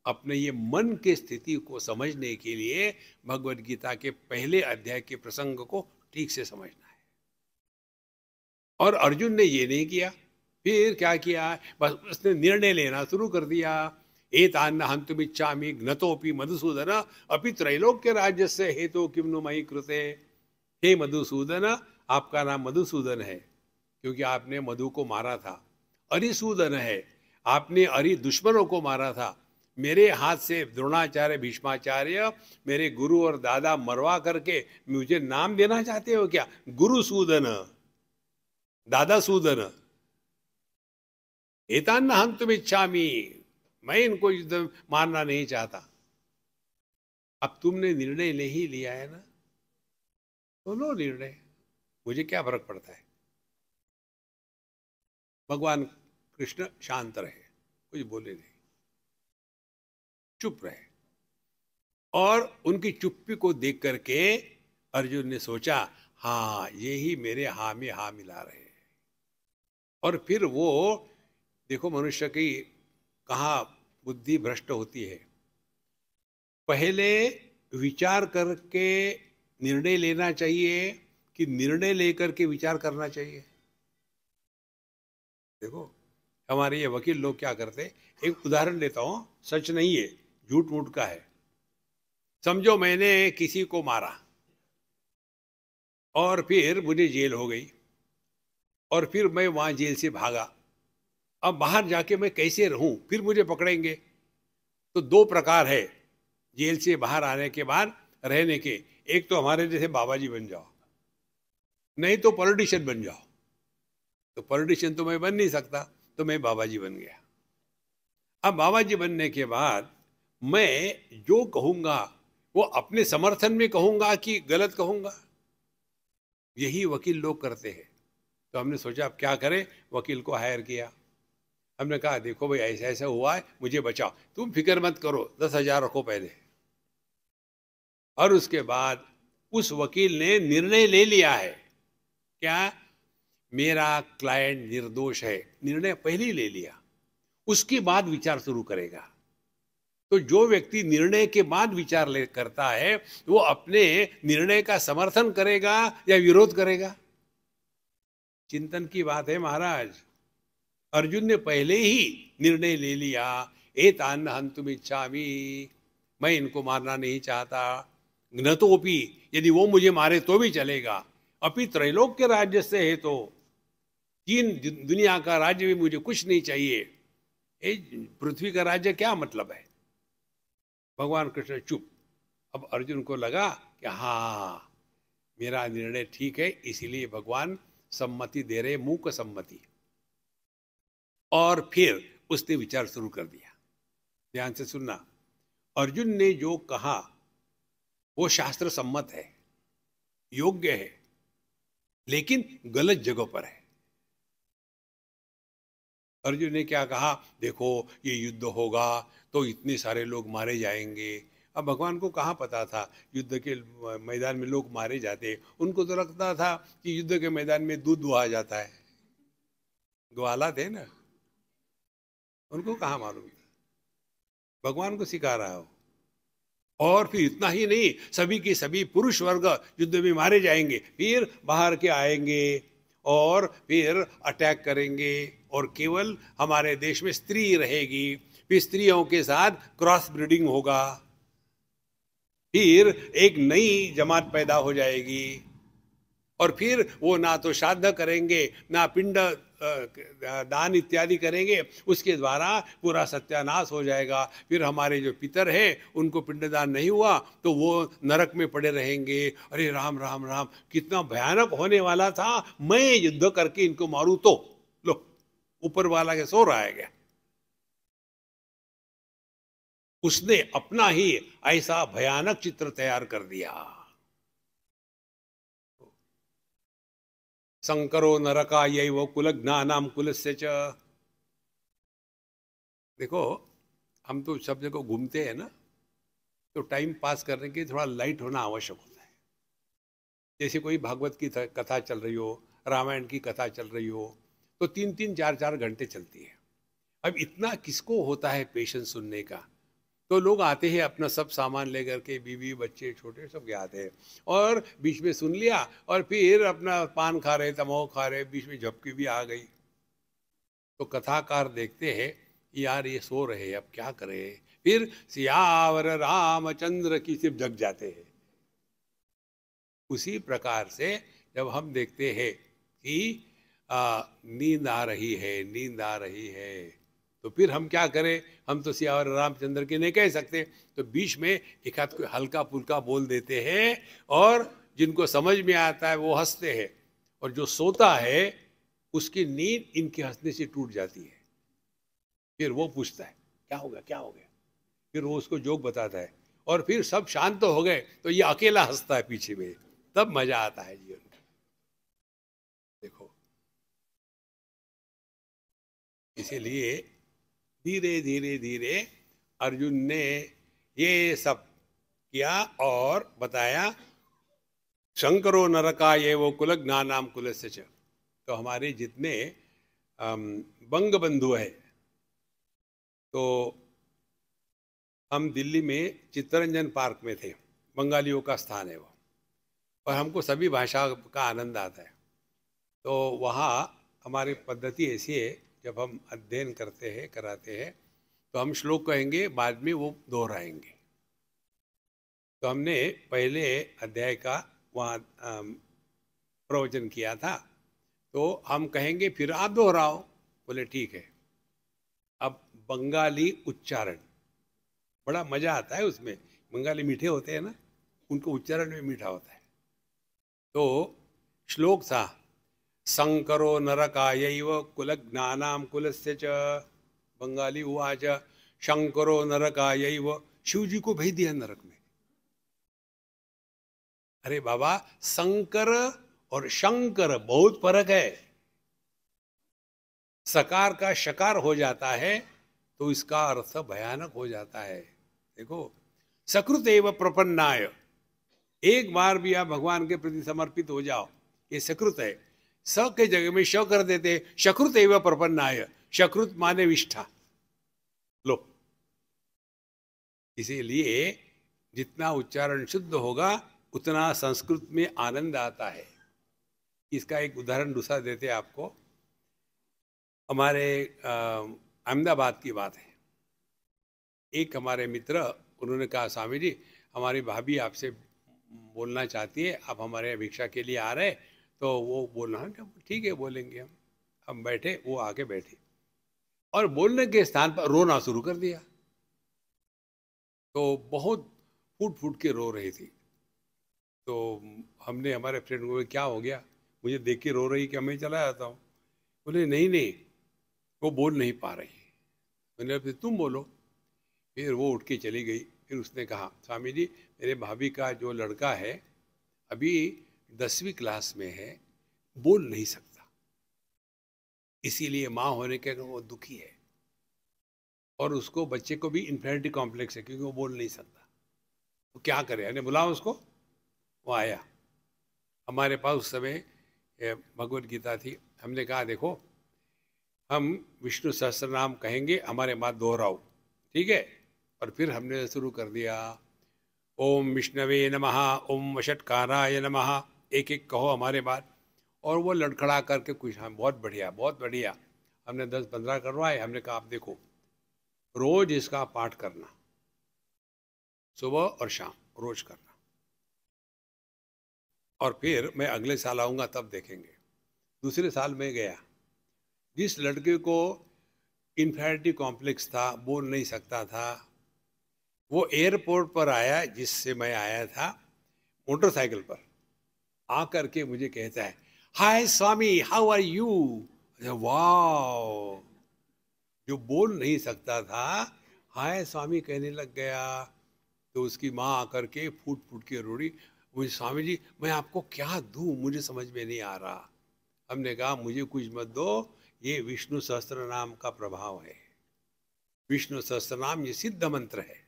अपने ये मन के स्थिति को समझने के लिए भगवद गीता के पहले अध्याय के प्रसंग को ठीक से समझना है। और अर्जुन ने ये नहीं किया, फिर क्या किया, बस उसने निर्णय लेना शुरू कर दिया। एतान्न हन्तुमिच्छामि घ्नतोपि मधुसूदन अपि त्रैलोक्य राज्यस्य हेतु किम नु मयि कृते। हे मधुसूदन, आपका नाम मधुसूदन है क्योंकि आपने मधु को मारा था। अरिसूदन है, आपने अरि दुश्मनों को मारा था। मेरे हाथ से द्रोणाचार्य भीष्माचार्य मेरे गुरु और दादा मरवा करके मुझे नाम देना चाहते हो क्या? गुरुसूदन, दादा सूदन। एतान्न हन्तुमिच्छामि, मैं इनको युद्ध मारना नहीं चाहता। अब तुमने निर्णय नहीं लिया है ना, तो लो निर्णय, मुझे क्या फर्क पड़ता है। भगवान कृष्ण शांत रहे, कुछ बोले नहीं, चुप रहे। और उनकी चुप्पी को देख करके अर्जुन ने सोचा, हाँ यही मेरे हाँ में हाँ मिला रहे हैं। और फिर वो देखो, मनुष्य की कहाँ बुद्धि भ्रष्ट होती है। पहले विचार करके निर्णय लेना चाहिए कि निर्णय लेकर के विचार करना चाहिए। देखो हमारे ये वकील लोग क्या करते, एक उदाहरण देता हूं, सच नहीं है, झूठ मूठ का है। समझो मैंने किसी को मारा और फिर मुझे जेल हो गई और फिर मैं वहां जेल से भागा। अब बाहर जाके मैं कैसे रहूं, फिर मुझे पकड़ेंगे। तो दो प्रकार है जेल से बाहर आने के बाद रहने के, एक तो हमारे जैसे बाबा जी बन जाओ, नहीं तो पॉलिटिशियन बन जाओ। तो पॉलिटिशियन तो मैं बन नहीं सकता, तो मैं बाबा जी बन गया। अब बाबा जी बनने के बाद मैं जो कहूंगा वो अपने समर्थन में कहूंगा कि गलत कहूंगा, यही वकील लोग करते हैं। तो हमने सोचा अब क्या करें, वकील को हायर किया। हमने कहा देखो भाई ऐसा ऐसा हुआ है, मुझे बचाओ, तुम फिक्र मत करो, 10,000 रखो पहले। और उसके बाद उस वकील ने निर्णय ले लिया है, क्या, मेरा क्लाइंट निर्दोष है, निर्णय पहले ही ले लिया। उसके बाद विचार शुरू करेगा। तो जो व्यक्ति निर्णय के बाद विचार करता है वो अपने निर्णय का समर्थन करेगा या विरोध करेगा। चिंतन की बात है महाराज। अर्जुन ने पहले ही निर्णय ले लिया, एतान्न हन्तुमिच्छामि, मैं इनको मारना नहीं चाहता। घ्नतोपि, यदि वो मुझे मारे तो भी चलेगा। अपि त्रैलोक्य राज्य से है, तो 3 दुनिया का राज्य भी मुझे कुछ नहीं चाहिए। पृथ्वी का राज्य क्या मतलब है? भगवान कृष्ण चुप। अब अर्जुन को लगा कि हाँ मेरा निर्णय ठीक है, इसीलिए भगवान सम्मति दे रहे, मूक सम्मति। और फिर उसने विचार शुरू कर दिया। ध्यान से सुनना। अर्जुन ने जो कहा वो शास्त्र सम्मत है, योग्य है, लेकिन गलत जगह पर है। अर्जुन ने क्या कहा, देखो ये युद्ध होगा तो इतने सारे लोग मारे जाएंगे। अब भगवान को कहाँ पता था युद्ध के मैदान में लोग मारे जाते। उनको तो लगता था कि युद्ध के मैदान में दूध दुहा जाता है, ग्वाला थे ना, उनको कहाँ मालूम था। भगवान को सिखा रहा हो। और फिर इतना ही नहीं, सभी के सभी पुरुष वर्ग युद्ध में मारे जाएंगे, फिर बाहर के आएंगे और फिर अटैक करेंगे, और केवल हमारे देश में स्त्री रहेगी, फिर स्त्रियों के साथ क्रॉस ब्रीडिंग होगा, फिर एक नई जमात पैदा हो जाएगी, और फिर वो ना तो श्राद्ध करेंगे ना पिंड दान इत्यादि करेंगे, उसके द्वारा पूरा सत्यानाश हो जाएगा। फिर हमारे जो पितर हैं उनको पिंडदान नहीं हुआ तो वो नरक में पड़े रहेंगे। अरे राम राम राम, कितना भयानक होने वाला था। मैं युद्ध करके इनको मारूं तो लो, ऊपर वाला के सो रहा है क्या। उसने अपना ही ऐसा भयानक चित्र तैयार कर दिया। शंकरो नरकायैव कुलज्ञानाम कुलस्य च। देखो, हम तो सब जगह घूमते हैं ना, तो टाइम पास करने के लिए थोड़ा लाइट होना आवश्यक होता है। जैसे कोई भागवत की कथा चल रही हो, रामायण की कथा चल रही हो, तो 3-3 4-4 घंटे चलती है। अब इतना किसको होता है पेशेंस सुनने का। तो लोग आते हैं अपना सब सामान लेकर के, बीवी बच्चे छोटे सब के आते हैं, और बीच में सुन लिया और फिर अपना पान खा रहे, तमोह खा रहे, बीच में झपकी भी आ गई। तो कथाकार देखते हैं यार ये सो रहे, अब क्या करें। फिर सियावर रामचंद्र की सिर्फ जग जाते हैं। उसी प्रकार से जब हम देखते हैं कि नींद आ रही है, नींद आ रही है, तो फिर हम क्या करें। हम तो सियावर रामचंद्र के नहीं कह सकते, तो बीच में एक आध कोई हल्का फुल्का बोल देते हैं, और जिनको समझ में आता है वो हंसते हैं, और जो सोता है उसकी नींद इनके हंसने से टूट जाती है। फिर वो पूछता है क्या हो गया, क्या हो गया। फिर वो उसको जोक बताता है, और फिर सब शांत हो गए तो ये अकेला हंसता है पीछे में। तब मजा आता है जीवन का। देखो, इसीलिए धीरे धीरे धीरे अर्जुन ने ये सब किया और बताया, शंकरो नरकायैव कुलज्ञानाम कुलस्य च। तो हमारे जितने बंग बंधु है, तो हम दिल्ली में चित्तरंजन पार्क में थे, बंगालियों का स्थान है वो, और हमको सभी भाषा का आनंद आता है। तो वहाँ हमारी पद्धति ऐसी है, जब हम अध्ययन करते हैं, कराते हैं, तो हम श्लोक कहेंगे, बाद में वो दोहराएंगे। तो हमने पहले अध्याय का वहाँ प्रवचन किया था, तो हम कहेंगे फिर आप दोहराओ। बोले ठीक है। अब बंगाली उच्चारण, बड़ा मजा आता है उसमें। बंगाली मीठे होते हैं ना, उनको उच्चारण में मीठा होता है। तो श्लोक था, शंकरो नरकायैव कुलज्ञानाम कुलस्य च। बंगाली उवाच शंकरो नरकायैव। शिव जी को भेज दिया नरक में। अरे बाबा, शंकर और शंकर बहुत फर्क है। सकार का शकार हो जाता है तो इसका अर्थ भयानक हो जाता है। देखो, सकृत एव प्रपन्नाय, एक बार भी आप भगवान के प्रति समर्पित हो जाओ, ये सकृत है। स के जगह में श कर देते, सकृत एव प्रपन्नाय। सकृत माने विष्ठा। लो, इसीलिए जितना उच्चारण शुद्ध होगा उतना संस्कृत में आनंद आता है। इसका एक उदाहरण दूसरा देते आपको। हमारे अहमदाबाद की बात है। एक हमारे मित्र, उन्होंने कहा, स्वामी जी हमारी भाभी आपसे बोलना चाहती है, आप हमारे यहाँ भिक्षा के लिए आ रहे। तो वो बोलना, ठीक है बोलेंगे। हम बैठे, वो आके बैठे और बोलने के स्थान पर रोना शुरू कर दिया। तो बहुत फूट फूट के रो रही थी। तो हमने हमारे फ्रेंड को, क्या हो गया, मुझे देख के रो रही, कि मैं चला जाता हूँ। बोले नहीं नहीं, वो बोल नहीं पा रही। मैंने फिर तुम बोलो। फिर वो उठ के चली गई फिर उसने कहा, स्वामी जी मेरे भाभी का जो लड़का है अभी 10वीं क्लास में है, बोल नहीं सकता, इसीलिए माँ होने के वो दुखी है, और उसको बच्चे को भी इन्फेरिटी कॉम्प्लेक्स है क्योंकि वो बोल नहीं सकता। तो क्या करे, यानी बुलाओ उसको। वो आया हमारे पास, उस समय भगवत गीता थी। हमने कहा देखो, हम विष्णु सहस्त्र नाम कहेंगे, हमारे बात दोहराओ, ठीक है। और फिर हमने शुरू कर दिया, ओम विष्णवे नमः, ओम वषटकाराय नमः, एक एक कहो हमारे बात। और वो लड़खड़ा करके कुछ, हाँ बहुत बढ़िया बहुत बढ़िया। हमने 10-15 करवाए। हमने कहा आप देखो, रोज इसका पाठ करना, सुबह और शाम रोज करना, और फिर मैं अगले साल आऊँगा तब देखेंगे। दूसरे साल में गया, जिस लड़के को इन्फेरिटी कॉम्प्लेक्स था, बोल नहीं सकता था, वो एयरपोर्ट पर आया जिससे मैं आया था, मोटरसाइकिल पर आकर के मुझे कहता है, हाय स्वामी हाउ आर यू। वाह, जो बोल नहीं सकता था हाय स्वामी कहने लग गया। तो उसकी माँ आकर के फूट फूट के रोड़ी, मुझे स्वामी जी मैं आपको क्या दूं, मुझे समझ में नहीं आ रहा। हमने कहा मुझे कुछ मत दो, ये विष्णु सहस्त्र नाम का प्रभाव है। विष्णु सहस्त्र नाम ये सिद्ध मंत्र है,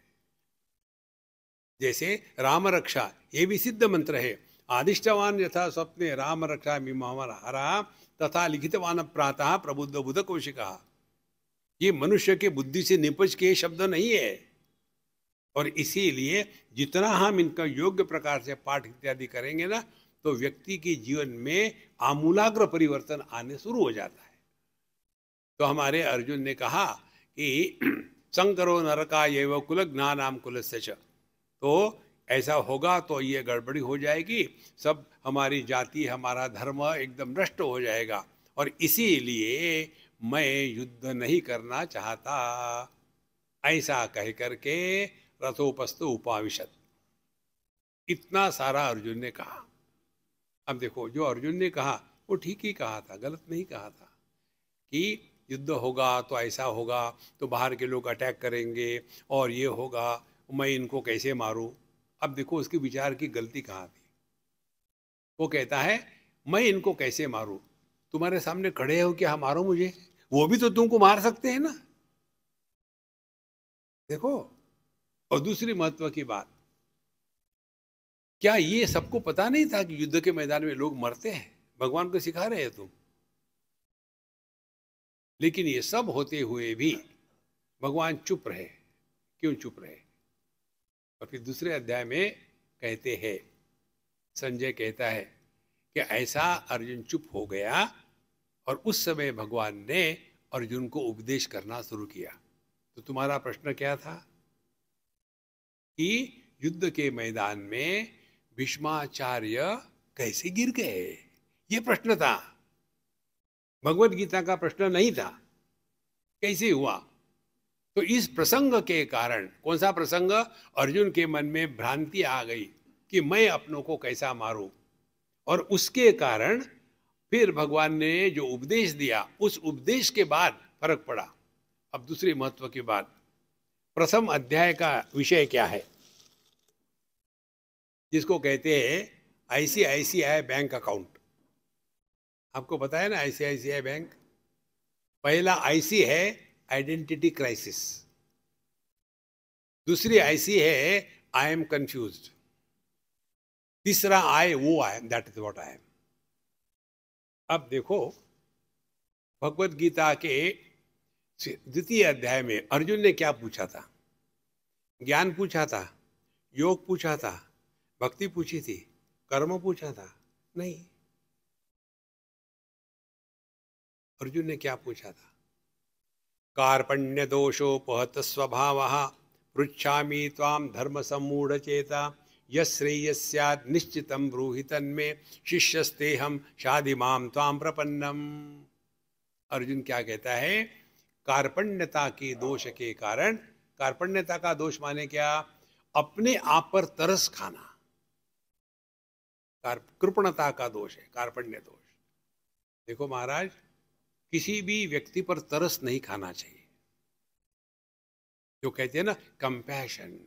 जैसे राम रक्षा ये भी सिद्ध मंत्र है। आदिष्टवान यथा स्वप्ने राम रक्षा मिमावर हरा, तथा लिखितवान प्रातः प्रबुद्ध बुध कौशिका। ये मनुष्य के बुद्धि से निपज के शब्द नहीं है, और इसीलिए जितना हम इनका योग्य प्रकार से पाठ इत्यादि करेंगे ना, तो व्यक्ति के जीवन में आमूलाग्र परिवर्तन आने शुरू हो जाता है। तो हमारे अर्जुन ने कहा कि संकरो नरका एव कुल ज्ञानाम कुलस्य च, तो ऐसा होगा तो ये गड़बड़ी हो जाएगी, सब हमारी जाति हमारा धर्म एकदम नष्ट हो जाएगा, और इसीलिए मैं युद्ध नहीं करना चाहता। ऐसा कह करके रथोपस्थ उपाविशत, इतना सारा अर्जुन ने कहा। अब देखो, जो अर्जुन ने कहा वो ठीक ही कहा था, गलत नहीं कहा था। कि युद्ध होगा तो ऐसा होगा, तो बाहर के लोग अटैक करेंगे और ये होगा, मैं इनको कैसे मारूं। अब देखो उसके विचार की गलती कहाँ थी। वो कहता है मैं इनको कैसे मारूं, तुम्हारे सामने खड़े हो क्या, मारो मुझे, वो भी तो तुमको मार सकते हैं ना। देखो, और दूसरी महत्व की बात, क्या ये सबको पता नहीं था कि युद्ध के मैदान में लोग मरते हैं, भगवान को सिखा रहे हैं तुम। लेकिन ये सब होते हुए भी भगवान चुप रहे। क्यों चुप रहे? और फिर दूसरे अध्याय में कहते हैं, संजय कहता है कि ऐसा अर्जुन चुप हो गया, और उस समय भगवान ने अर्जुन को उपदेश करना शुरू किया। तो तुम्हारा प्रश्न क्या था कि युद्ध के मैदान में भीष्माचार्य कैसे गिर गए, ये प्रश्न था, भगवत गीता का प्रश्न नहीं था कैसे हुआ। तो इस प्रसंग के कारण, कौन सा प्रसंग, अर्जुन के मन में भ्रांति आ गई कि मैं अपनों को कैसा मारूं, और उसके कारण फिर भगवान ने जो उपदेश दिया, उस उपदेश के बाद फर्क पड़ा। अब दूसरी महत्व की बात, प्रथम अध्याय का विषय क्या है, जिसको कहते हैं ICICI बैंक अकाउंट। आपको पता है ना ICICI बैंक, पहला IC है आइडेंटिटी क्राइसिस, दूसरी IC है आई एम कंफ्यूज्ड, तीसरा आई वो I am, that is what I am. अब देखो, भगवत गीता के द्वितीय अध्याय में अर्जुन ने क्या पूछा था? ज्ञान पूछा था, योग पूछा था, भक्ति पूछी थी, कर्म पूछा था? नहीं। अर्जुन ने क्या पूछा था? कार्पण्य दोषोपहत स्वभाव पृच्छामि त्वाम धर्म सम्मूढ़ चेता यश्रेयस्याद निश्चितम ब्रूहि तन्मे शिष्यस्तेहम शाधिमाम त्वाम प्रपन्नम। अर्जुन क्या कहता है? कार्पण्यता के दोष के कारण, कार्पण्यता का दोष माने क्या? अपने आप पर तरस खाना, कृपणता का दोष है कार्पण्य दोष। देखो महाराज, किसी भी व्यक्ति पर तरस नहीं खाना चाहिए। जो कहते हैं ना कंपैशन,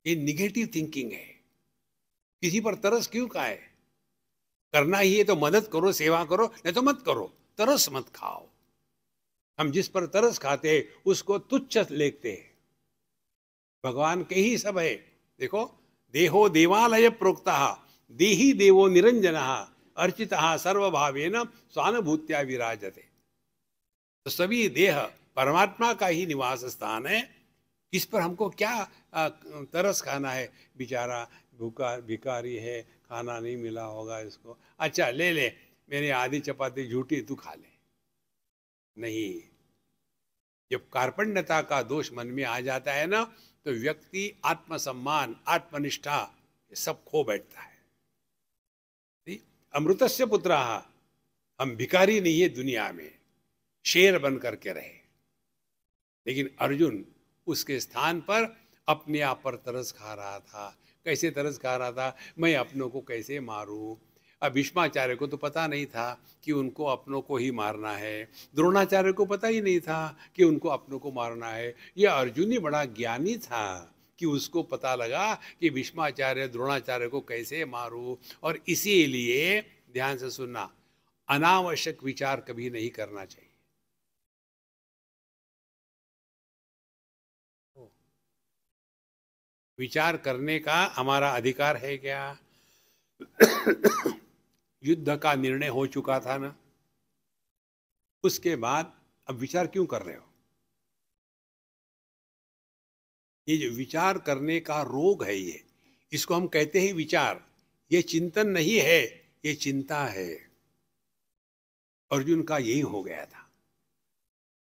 ये निगेटिव थिंकिंग है। किसी पर तरस क्यों खाए? करना ही है तो मदद करो, सेवा करो, नहीं तो मत करो, तरस मत खाओ। हम जिस पर तरस खाते हैं उसको तुच्छ लेते हैं। भगवान के ही सब है। देखो, देहो देवालय प्रोक्ता देही देवो निरंजन अर्चित सर्वभावेन स्वानुभूत्या विराजते। तो सभी देह परमात्मा का ही निवास स्थान है। इस पर हमको क्या तरस खाना है? बेचारा भूखा भिखारी है, खाना नहीं मिला होगा इसको, अच्छा ले ले, मेरी आधी चपाती झूठी तू खा ले। नहीं, जब कार्पण्यता का दोष मन में आ जाता है ना, तो व्यक्ति आत्मसम्मान, आत्मनिष्ठा ये सब खो बैठता है। अमृतस्य पुत्रः, हम भिखारी नहीं है दुनिया में, शेर बन करके रहे। लेकिन अर्जुन उसके स्थान पर अपने आप पर तरस खा रहा था। कैसे तरस खा रहा था? मैं अपनों को कैसे मारूं? अब भीष्माचार्य को तो पता नहीं था कि उनको अपनों को ही मारना है, द्रोणाचार्य को पता ही नहीं था कि उनको अपनों को मारना है। यह अर्जुन ही बड़ा ज्ञानी था कि उसको पता लगा कि भीष्माचार्य द्रोणाचार्य को कैसे मारूं। और इसीलिए ध्यान से सुनना, अनावश्यक विचार कभी नहीं करना चाहिए। विचार करने का हमारा अधिकार है क्या? युद्ध का निर्णय हो चुका था ना, उसके बाद अब विचार क्यों कर रहे हो? ये जो विचार करने का रोग है, ये इसको हम कहते हैं विचार। ये चिंतन नहीं है, ये चिंता है। अर्जुन का यही हो गया था।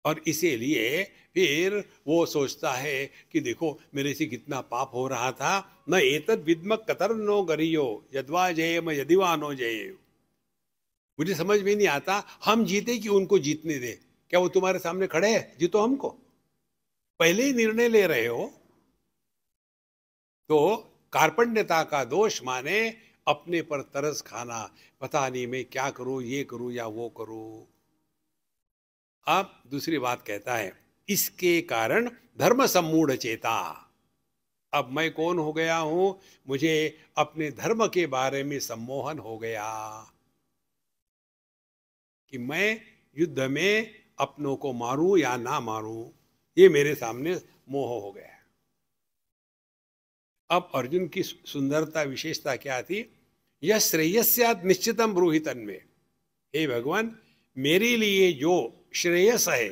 और इसीलिए फिर वो सोचता है कि देखो मेरे से कितना पाप हो रहा था। न एतद विद्म कतर नो गरियो यद्वा जयेम यदिवा नो जये। मुझे समझ में नहीं आता, हम जीते कि उनको जीतने दे? क्या वो तुम्हारे सामने खड़े हैं? जीतो हमको। पहले ही निर्णय ले रहे हो। तो कार्पण्यता का दोष माने अपने पर तरस खाना, पता नहीं मैं क्या करूं, ये करूं या वो करूं। अब दूसरी बात कहता है, इसके कारण धर्म सम्मूढ़ चेता। अब मैं कौन हो गया हूं? मुझे अपने धर्म के बारे में सम्मोहन हो गया कि मैं युद्ध में अपनों को मारूं या ना मारूं, ये मेरे सामने मोह हो गया। अब अर्जुन की सुंदरता, विशेषता क्या थी? यह श्रेयस्यात् निश्चितम ब्रूहि तन्मे। हे भगवान, मेरे लिए जो श्रेयस है,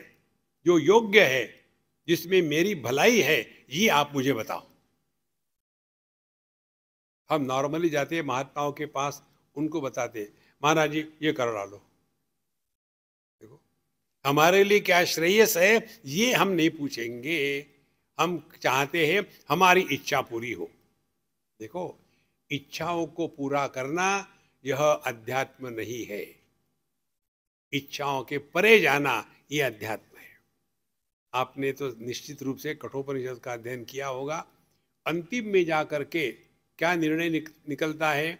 जो योग्य है, जिसमें मेरी भलाई है, ये आप मुझे बताओ। हम नॉर्मली जाते हैं महात्माओं के पास, उनको बताते महाराज जी ये कर डालो। देखो, हमारे लिए क्या श्रेयस है ये हम नहीं पूछेंगे, हम चाहते हैं हमारी इच्छा पूरी हो। देखो, इच्छाओं को पूरा करना यह अध्यात्म नहीं है। इच्छाओं के परे जाना यह अध्यात्म है। आपने तो निश्चित रूप से कठोपनिषद का अध्ययन किया होगा। अंतिम में जाकर के क्या निर्णय निकलता है?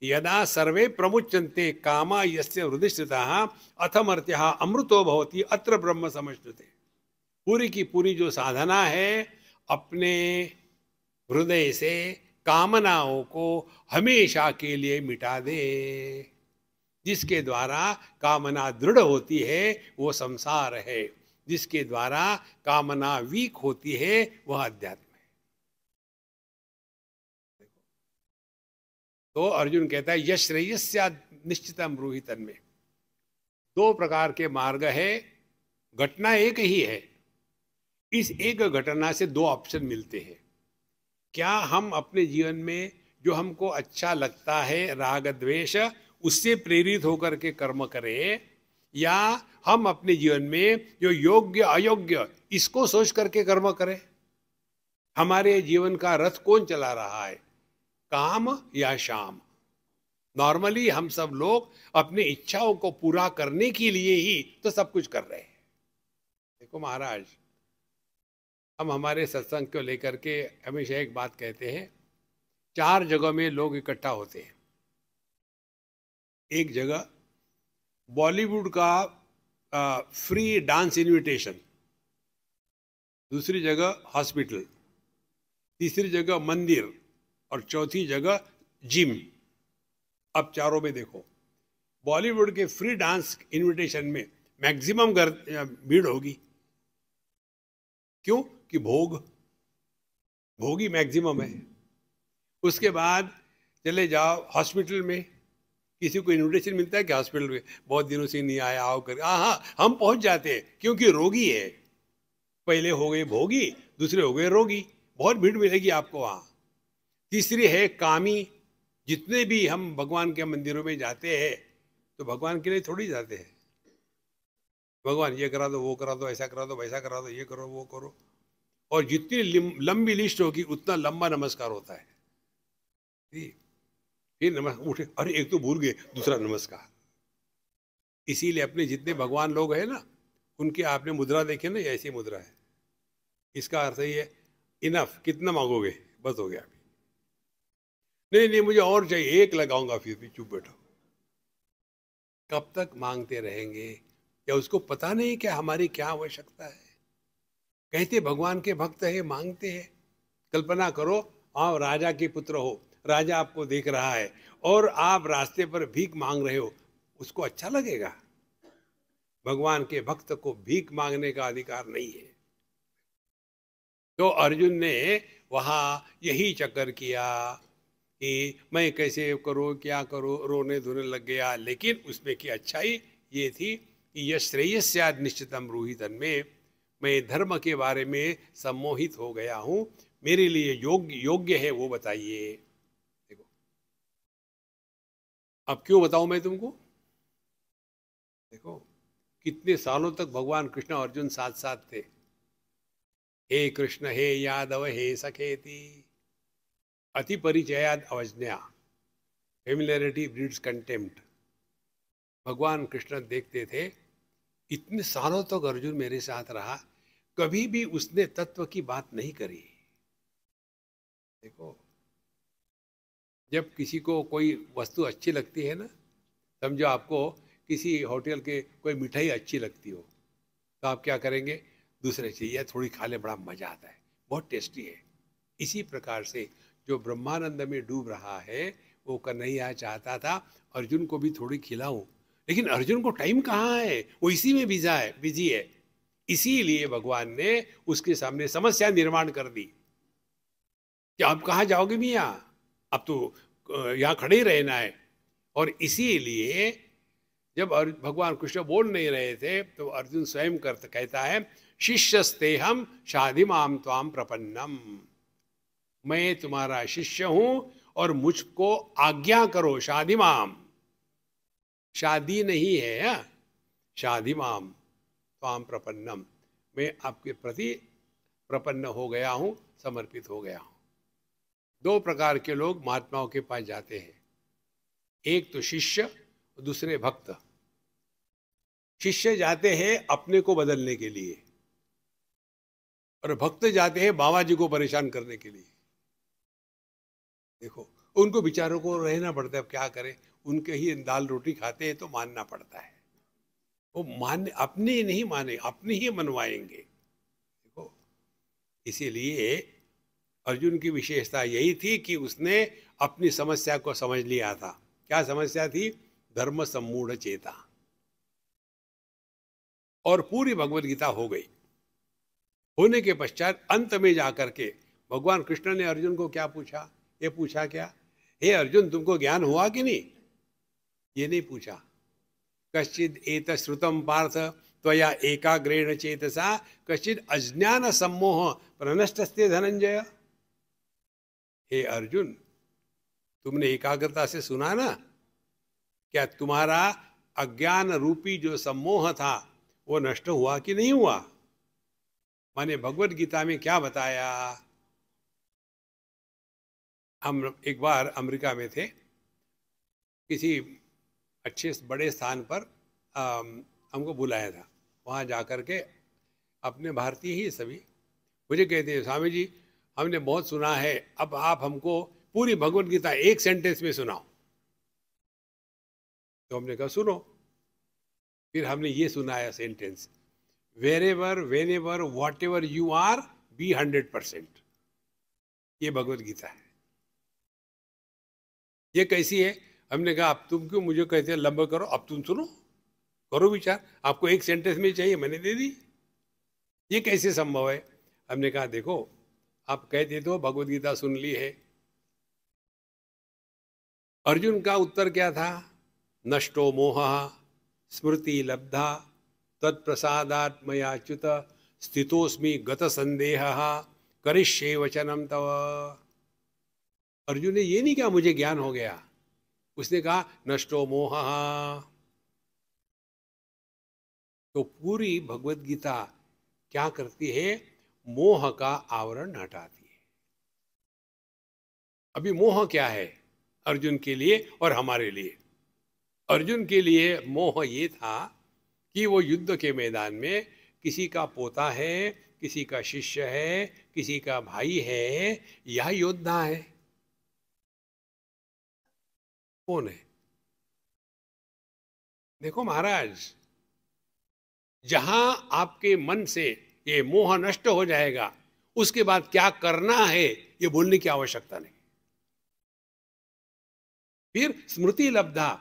यदा सर्वे प्रमुच्यन्ते कामा यस्य हृदय स्थिताः अथमर्त्यः अमृतो भवति अत्र ब्रह्म समश्नुते। पूरी की पूरी जो साधना है, अपने हृदय से कामनाओं को हमेशा के लिए मिटा दे। जिसके द्वारा कामना दृढ़ होती है वो संसार है, जिसके द्वारा कामना वीक होती है वह अध्यात्म है। तो अर्जुन कहता है यश श्रेयस्या निश्चितम ब्रूहि तन्मे। दो प्रकार के मार्ग है, घटना एक ही है। इस एक घटना से दो ऑप्शन मिलते हैं। क्या हम अपने जीवन में जो हमको अच्छा लगता है, राग द्वेष, उससे प्रेरित होकर के कर्म करें, या हम अपने जीवन में जो योग्य अयोग्य इसको सोच करके कर्म करें? हमारे जीवन का रथ कौन चला रहा है, काम या शाम? नॉर्मली हम सब लोग अपनी इच्छाओं को पूरा करने के लिए ही तो सब कुछ कर रहे हैं। देखो महाराज, हम हमारे सत्संग को लेकर के हमेशा एक बात कहते हैं, 4 जगह में लोग इकट्ठा होते हैं। एक जगह बॉलीवुड का फ्री डांस इनविटेशन, दूसरी जगह हॉस्पिटल, तीसरी जगह मंदिर और चौथी जगह जिम। अब चारों में देखो, बॉलीवुड के फ्री डांस इनविटेशन में मैक्सिमम भीड़ होगी। क्यों? कि भोगी मैक्सिमम है। उसके बाद चले जाओ हॉस्पिटल में, किसी को इनविटेशन मिलता है कि हॉस्पिटल में बहुत दिनों से नहीं आया, आओ कर, हाँ हम पहुंच जाते हैं क्योंकि रोगी है। पहले हो गए भोगी, दूसरे हो गए रोगी, बहुत भीड़ मिलेगी आपको वहां। तीसरी है कामी। जितने भी हम भगवान के मंदिरों में जाते हैं तो भगवान के लिए थोड़ी जाते हैं, भगवान ये करा दो, वो करा दो, ऐसा करा दो, वैसा करा दो, ये करो, वो करो। और जितनी लंबी लिस्ट होगी उतना लंबा नमस्कार होता है। फिर नमस्कार उठे, अरे एक तो भूल गए, दूसरा नमस्कार। इसीलिए अपने जितने भगवान लोग हैं ना, उनकी आपने मुद्रा देखी ना, ऐसी मुद्रा है। इसका अर्थ ये है, इनफ, कितना मांगोगे, बस हो गया अभी, नहीं नहीं मुझे और चाहिए, एक लगाऊंगा, फिर भी चुप बैठो। कब तक मांगते रहेंगे? या उसको पता नहीं कि हमारी क्या आवश्यकता है? कहते भगवान के भक्त है, मांगते हैं। कल्पना करो, आप राजा के पुत्र हो, राजा आपको देख रहा है और आप रास्ते पर भीख मांग रहे हो, उसको अच्छा लगेगा? भगवान के भक्त को भीख मांगने का अधिकार नहीं है। तो अर्जुन ने वहां यही चक्कर किया कि मैं कैसे करूं, क्या करूं, रोने धोने लग गया। लेकिन उसमें की अच्छाई ये थी कि यह श्रेयस्याद निश्चितम रूहितन में, मैं धर्म के बारे में सम्मोहित हो गया हूं, मेरे लिए योग्य है वो बताइए। देखो, अब क्यों बताऊं मैं तुमको? देखो, कितने सालों तक भगवान कृष्ण और अर्जुन साथ साथ थे। हे कृष्ण हे यादव हे सखेति, अति परिचयाद अवज्ञा, फेमिलियरिटी ब्रीड्स कंटेम्प्ट। भगवान कृष्ण देखते थे, इतने सालों तक अर्जुन मेरे साथ रहा, कभी भी उसने तत्व की बात नहीं करी। देखो, जब किसी को कोई वस्तु अच्छी लगती है ना, समझो आपको किसी होटल के कोई मिठाई अच्छी लगती हो, तो आप क्या करेंगे? दूसरे चाहिए, थोड़ी खा ले, बड़ा मजा आता है, बहुत टेस्टी है। इसी प्रकार से जो ब्रह्मानंद में डूब रहा है, वो कन्हैया चाहता था अर्जुन को भी थोड़ी खिलाऊं, लेकिन अर्जुन को टाइम कहाँ है, वो इसी में बिजी है। इसीलिए भगवान ने उसके सामने समस्या निर्माण कर दी कि आप कहाँ जाओगे मियाँ, अब तो यहाँ खड़े ही रहना है। और इसीलिए जब भगवान कृष्ण बोल नहीं रहे थे तो अर्जुन स्वयं कहता है, शिष्यस्ते हम शाधि माम त्वाम प्रपन्नम, मैं तुम्हारा शिष्य हूं और मुझको आज्ञा करो। शाधि माम, शादी नहीं है, हा? शाधि माम त्वाम प्रपन्नम, मैं आपके प्रति प्रपन्न हो गया हूं, समर्पित हो गया हूं। दो प्रकार के लोग महात्माओं के पास जाते हैं, एक तो शिष्य, दूसरे भक्त। शिष्य जाते हैं अपने को बदलने के लिए और भक्त जाते हैं बाबा जी को परेशान करने के लिए। देखो, उनको बेचारों को रहना पड़ता है, अब क्या करें, उनके ही दाल रोटी खाते हैं तो मानना पड़ता है। वो मानने, अपने नहीं माने, अपने ही मनवाएंगे। देखो, इसीलिए अर्जुन की विशेषता यही थी कि उसने अपनी समस्या को समझ लिया था। क्या समस्या थी? धर्म सम्मूढ़ चेता। और पूरी भगवत गीता हो गई। होने के पश्चात अंत में जाकर के भगवान कृष्ण ने अर्जुन को क्या पूछा? ये पूछा क्या, हे अर्जुन तुमको ज्ञान हुआ कि नहीं? ये नहीं पूछा। कश्चिद एत श्रुतम पार्थ त्वया एकाग्रेण चेतसा कश्चिद अज्ञान सम्मोह प्रनष्टस्ते धनंजय। हे अर्जुन, तुमने एकाग्रता से सुना ना, क्या तुम्हारा अज्ञान रूपी जो सम्मोह था वो नष्ट हुआ कि नहीं हुआ? माने भगवत गीता में क्या बताया? हम एक बार अमेरिका में थे, किसी अच्छे बड़े स्थान पर हमको बुलाया था। वहाँ जा कर के अपने भारतीय ही सभी मुझे कहते हैं, स्वामी जी हमने बहुत सुना है, अब आप हमको पूरी भगवत गीता एक सेंटेंस में सुनाओ। तो हमने कहा सुनो। फिर हमने ये सुनाया sentence, wherever whenever whatever you are be 100%। ये भगवत गीता है। ये कैसी है? हमने कहा अब तुम क्यों मुझे कहते हैं लंबा करो, अब तुम सुनो, करो विचार, आपको एक सेंटेंस में चाहिए, मैंने दे दी, ये कैसे संभव है? हमने कहा देखो, आप कहते तो भगवत गीता सुन ली है। अर्जुन का उत्तर क्या था? नष्टो मोह स्मृति लब्धा तत्प्रसादात्मयाच्युत स्थितोस्मि गत संदेह करिष्ये वचनम तव। अर्जुन ने ये नहीं कहा मुझे ज्ञान हो गया, उसने कहा नष्टो मोह। तो पूरी भगवत गीता क्या करती है? मोह का आवरण हटाती है। अभी मोह क्या है अर्जुन के लिए और हमारे लिए? अर्जुन के लिए मोह ये था कि वो युद्ध के मैदान में किसी का पोता है, किसी का शिष्य है, किसी का भाई है, यह योद्धा है। कौन है? देखो महाराज, जहां आपके मन से ये मोह नष्ट हो जाएगा, उसके बाद क्या करना है ये बोलने की आवश्यकता नहीं। फिर स्मृति लब्धा,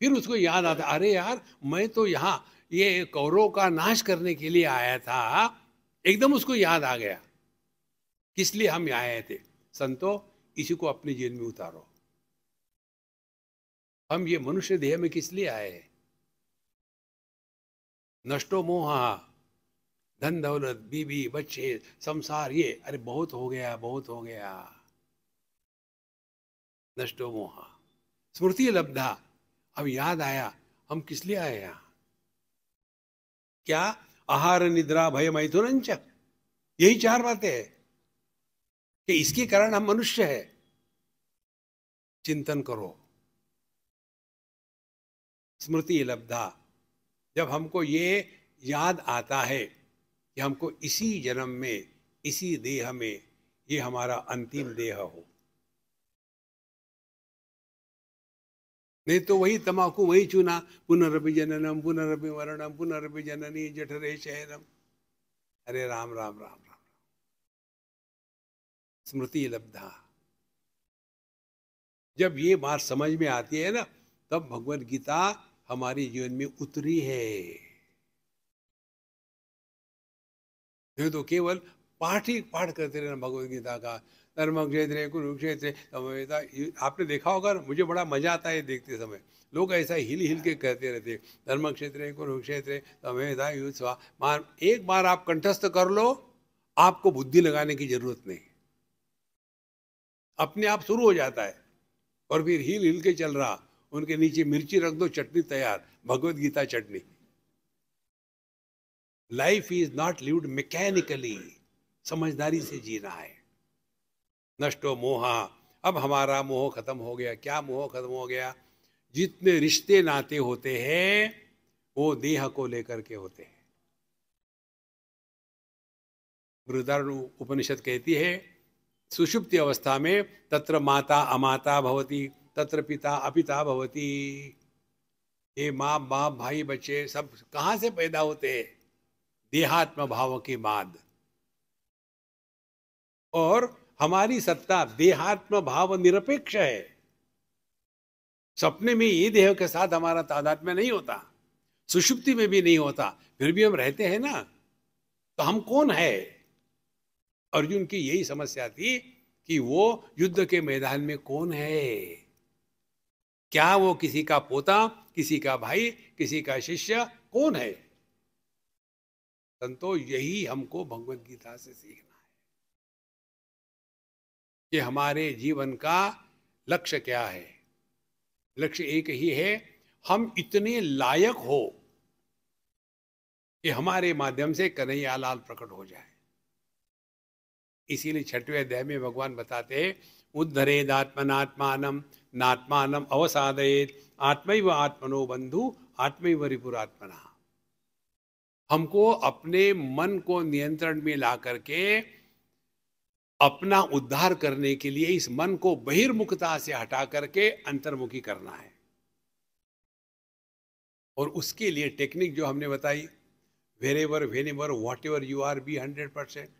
फिर उसको याद आता, अरे यार मैं तो यहाँ ये कौरवों का नाश करने के लिए आया था। एकदम उसको याद आ गया किस लिए हम यहाँ आए थे। संतो, इसी को अपने जीवन में उतारो। हम ये मनुष्य देह में किस लिए आए हैं? नष्टो मोह, धन दौलत, बीबी बच्चे, संसार, ये अरे बहुत हो गया, बहुत हो गया। नष्टो मोह स्मृति लब्धा, अब याद आया हम किस लिए आए यहां। क्या? आहार निद्रा भय मैथुन, यही चार बातें हैं कि इसके कारण हम मनुष्य है। चिंतन करो। स्मृति लब्धा, जब हमको ये याद आता है कि हमको इसी जन्म में, इसी देह में, ये हमारा अंतिम देह हो, नहीं तो वही तमाकू, वही चूना, पुनरपि जननम पुनरपि मरणम पुनरपि जननी जठरे शयनम। अरे राम राम राम राम। स्मृति लब्धा, जब ये बात समझ में आती है ना, तब भगवत गीता हमारे जीवन में उतरी है। नहीं तो केवल पाठ ही पाठ करते रहना भगवत गीता का, धर्म क्षेत्र कुरुक्षेत्र। आपने देखा होगा, मुझे बड़ा मजा आता है देखते समय, लोग ऐसा हिल हिल के कहते रहते, धर्म क्षेत्र कुरुक्षेत्र तमेधा युत्स्वा। मान एक बार आप कंठस्थ कर लो, आपको बुद्धि लगाने की जरूरत नहीं, अपने आप शुरू हो जाता है। और फिर हिल हिल के चल रहा, उनके नीचे मिर्ची रख दो, चटनी तैयार, भगवत गीता चटनी। Life is not lived mechanically, समझदारी से जीना है। नष्टो मोहा, अब हमारा मोह खत्म हो गया। क्या मोह खत्म हो गया? जितने रिश्ते नाते होते हैं वो देह को लेकर के होते हैं। बृहदारण्यक उपनिषद कहती है, सुषुप्ति अवस्था में तत्र माता अमाता भवती, तत्र पिता अपिता भवती। ये माँ बाप भाई बच्चे सब कहाँ से पैदा होते हैं? देहात्म भाव के बाद। और हमारी सत्ता देहात्म भाव निरपेक्ष है। सपने में ये देह के साथ हमारा तादात्म्य नहीं होता, सुषुप्ति में भी नहीं होता, फिर भी हम रहते हैं ना, तो हम कौन है? अर्जुन की यही समस्या थी कि वो युद्ध के मैदान में कौन है। क्या वो किसी का पोता, किसी का भाई, किसी का शिष्य, कौन है? संतो, यही हमको भगवत गीता से सीखना है कि हमारे जीवन का लक्ष्य क्या है। लक्ष्य एक ही है, हम इतने लायक हो कि हमारे माध्यम से कन्हैया लाल प्रकट हो जाए। इसीलिए 6वें अध्याय में भगवान बताते हैं, उद्धरेद आत्मनात्मानम नात्मानम अवसादयेत आत्मैव आत्मनो बंधु आत्मैव रिपुरात्मना। हमको अपने मन को नियंत्रण में ला करके अपना उद्धार करने के लिए इस मन को बहिर्मुखता से हटा करके अंतर्मुखी करना है। और उसके लिए टेक्निक जो हमने बताई, wherever whenever whatever you are, be 100%।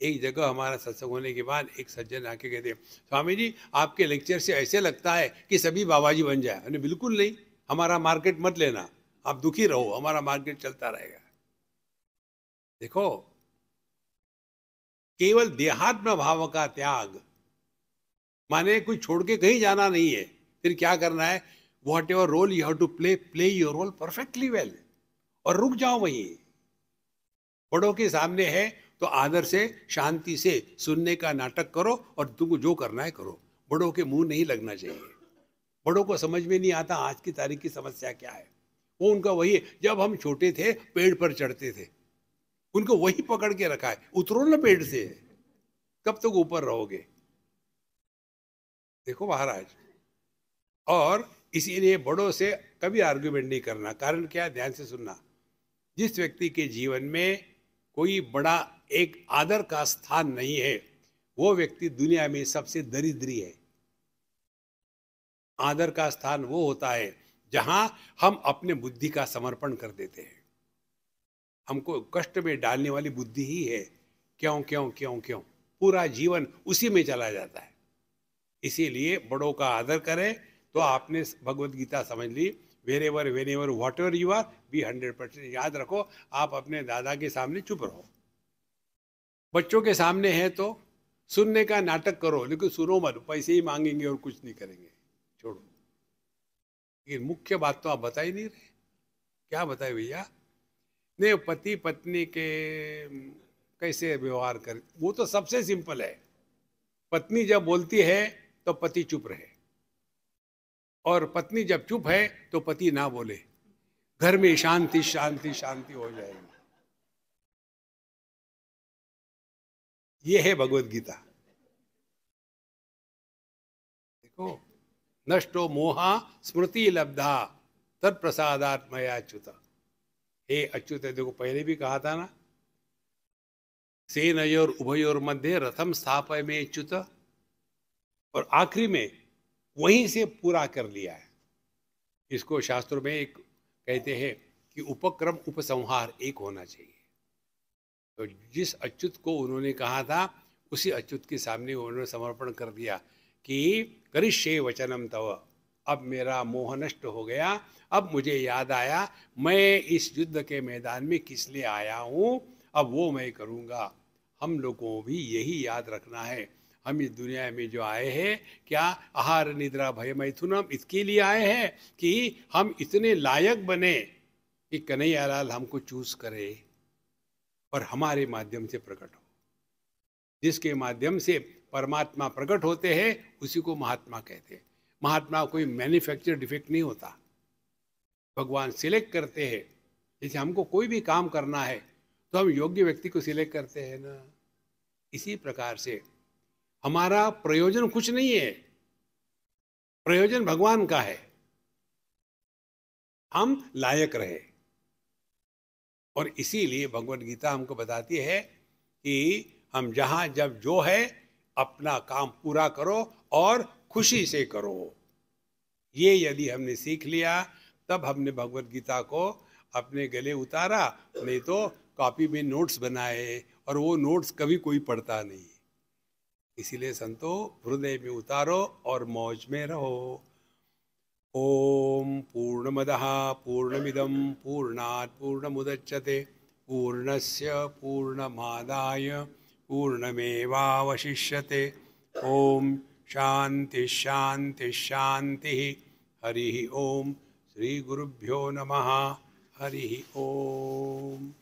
एक जगह हमारा सत्संग होने के बाद एक सज्जन आके कहते, स्वामी जी आपके लेक्चर से ऐसे लगता है कि सभी बाबा जी बन जाए। अरे बिल्कुल नहीं, हमारा मार्केट मत लेना, आप दुखी रहो, हमारा मार्केट चलता रहेगा। देखो, केवल देहात्म भाव का त्याग माने कुछ छोड़ के कहीं जाना नहीं है। फिर क्या करना है? Whatever role you have to play, play your role perfectly well, और रुक जाओ वहीं। बड़ों के सामने है तो आदर से, शांति से सुनने का नाटक करो और तुमको जो करना है करो। बड़ों के मुंह नहीं लगना चाहिए। बड़ों को समझ में नहीं आता आज की तारीख की समस्या क्या है। वो उनका वही है, जब हम छोटे थे पेड़ पर चढ़ते थे, उनको वही पकड़ के रखा है, उतरो ना पेड़ से, कब तक ऊपर रहोगे। देखो महाराज, और इसीलिए बड़ों से कभी आर्ग्यूमेंट नहीं करना। कारण क्या? ध्यान से सुनना। जिस व्यक्ति के जीवन में कोई बड़ा एक आदर का स्थान नहीं है, वो व्यक्ति दुनिया में सबसे दरिद्री है। आदर का स्थान वो होता है जहां हम अपने बुद्धि का समर्पण कर देते हैं। हमको कष्ट में डालने वाली बुद्धि ही है, क्यों क्यों क्यों क्यों, पूरा जीवन उसी में चला जाता है। इसीलिए बड़ों का आदर करें। तो आपने भगवत गीता समझ ली, wherever whenever whatever you are be 100%। याद रखो, आप अपने दादा के सामने चुप रहो। बच्चों के सामने है तो सुनने का नाटक करो, लेकिन सुनो मत, पैसे ही मांगेंगे और कुछ नहीं करेंगे, छोड़ो। ये मुख्य बात तो आप बता ही नहीं रहे। क्या बताए भैया? नहीं, पति पत्नी के कैसे व्यवहार कर, वो तो सबसे सिंपल है। पत्नी जब बोलती है तो पति चुप रहे, और पत्नी जब चुप है तो पति ना बोले। घर में शांति शांति शांति हो जाएगी। ये है भगवत गीता। देखो, नष्टो मोहा स्मृति लब्धा तत्प्रसादात्मया अच्युत। हे अच्युत, देखो पहले भी कहा था ना, सेनयोर उभयोर मध्य रथम स्थापय में अच्युत, और आखिरी में वहीं से पूरा कर लिया है। इसको शास्त्रों में एक कहते हैं कि उपक्रम उपसंहार एक होना चाहिए। तो जिस अच्युत को उन्होंने कहा था, उसी अच्युत के सामने उन्होंने समर्पण कर दिया कि करिष्ये वचनम तव। अब मेरा मोह नष्ट हो गया। अब मुझे याद आया मैं इस युद्ध के मैदान में किस लिए आया हूँ, अब वो मैं करूँगा। हम लोगों को भी यही याद रखना है। हम इस दुनिया में जो आए हैं, क्या आहार निद्रा भय मैथुनम इसके लिए आए हैं कि हम इतने लायक बने कि कन्हैयालाल हमको चूज करे और हमारे माध्यम से प्रकट हो। जिसके माध्यम से परमात्मा प्रकट होते हैं उसी को महात्मा कहते हैं। महात्मा कोई मैन्युफैक्चर डिफेक्ट नहीं होता, भगवान सिलेक्ट करते हैं। जैसे हमको कोई भी काम करना है तो हम योग्य व्यक्ति को सिलेक्ट करते हैं ना, इसी प्रकार से हमारा प्रयोजन कुछ नहीं है, प्रयोजन भगवान का है। हम लायक रहे, और इसीलिए भगवत गीता हमको बताती है कि हम जहां जब जो है अपना काम पूरा करो और खुशी से करो। ये यदि हमने सीख लिया तब हमने भगवत गीता को अपने गले उतारा, नहीं तो कॉपी में नोट्स बनाए और वो नोट्स कभी कोई पढ़ता नहीं। इसीलिए संतो, हृदय में उतारो और मौज में रहो। ओम पूर्णमदः पूर्णमिदं पूर्णात् पूर्णमुदच्यते पूर्णस्य पूर्णमादाय पूर्णमेवावशिष्यते। ओम शांति शांति शांति। हरि ओम। श्री गुरुभ्यो नमः। हरि ओम।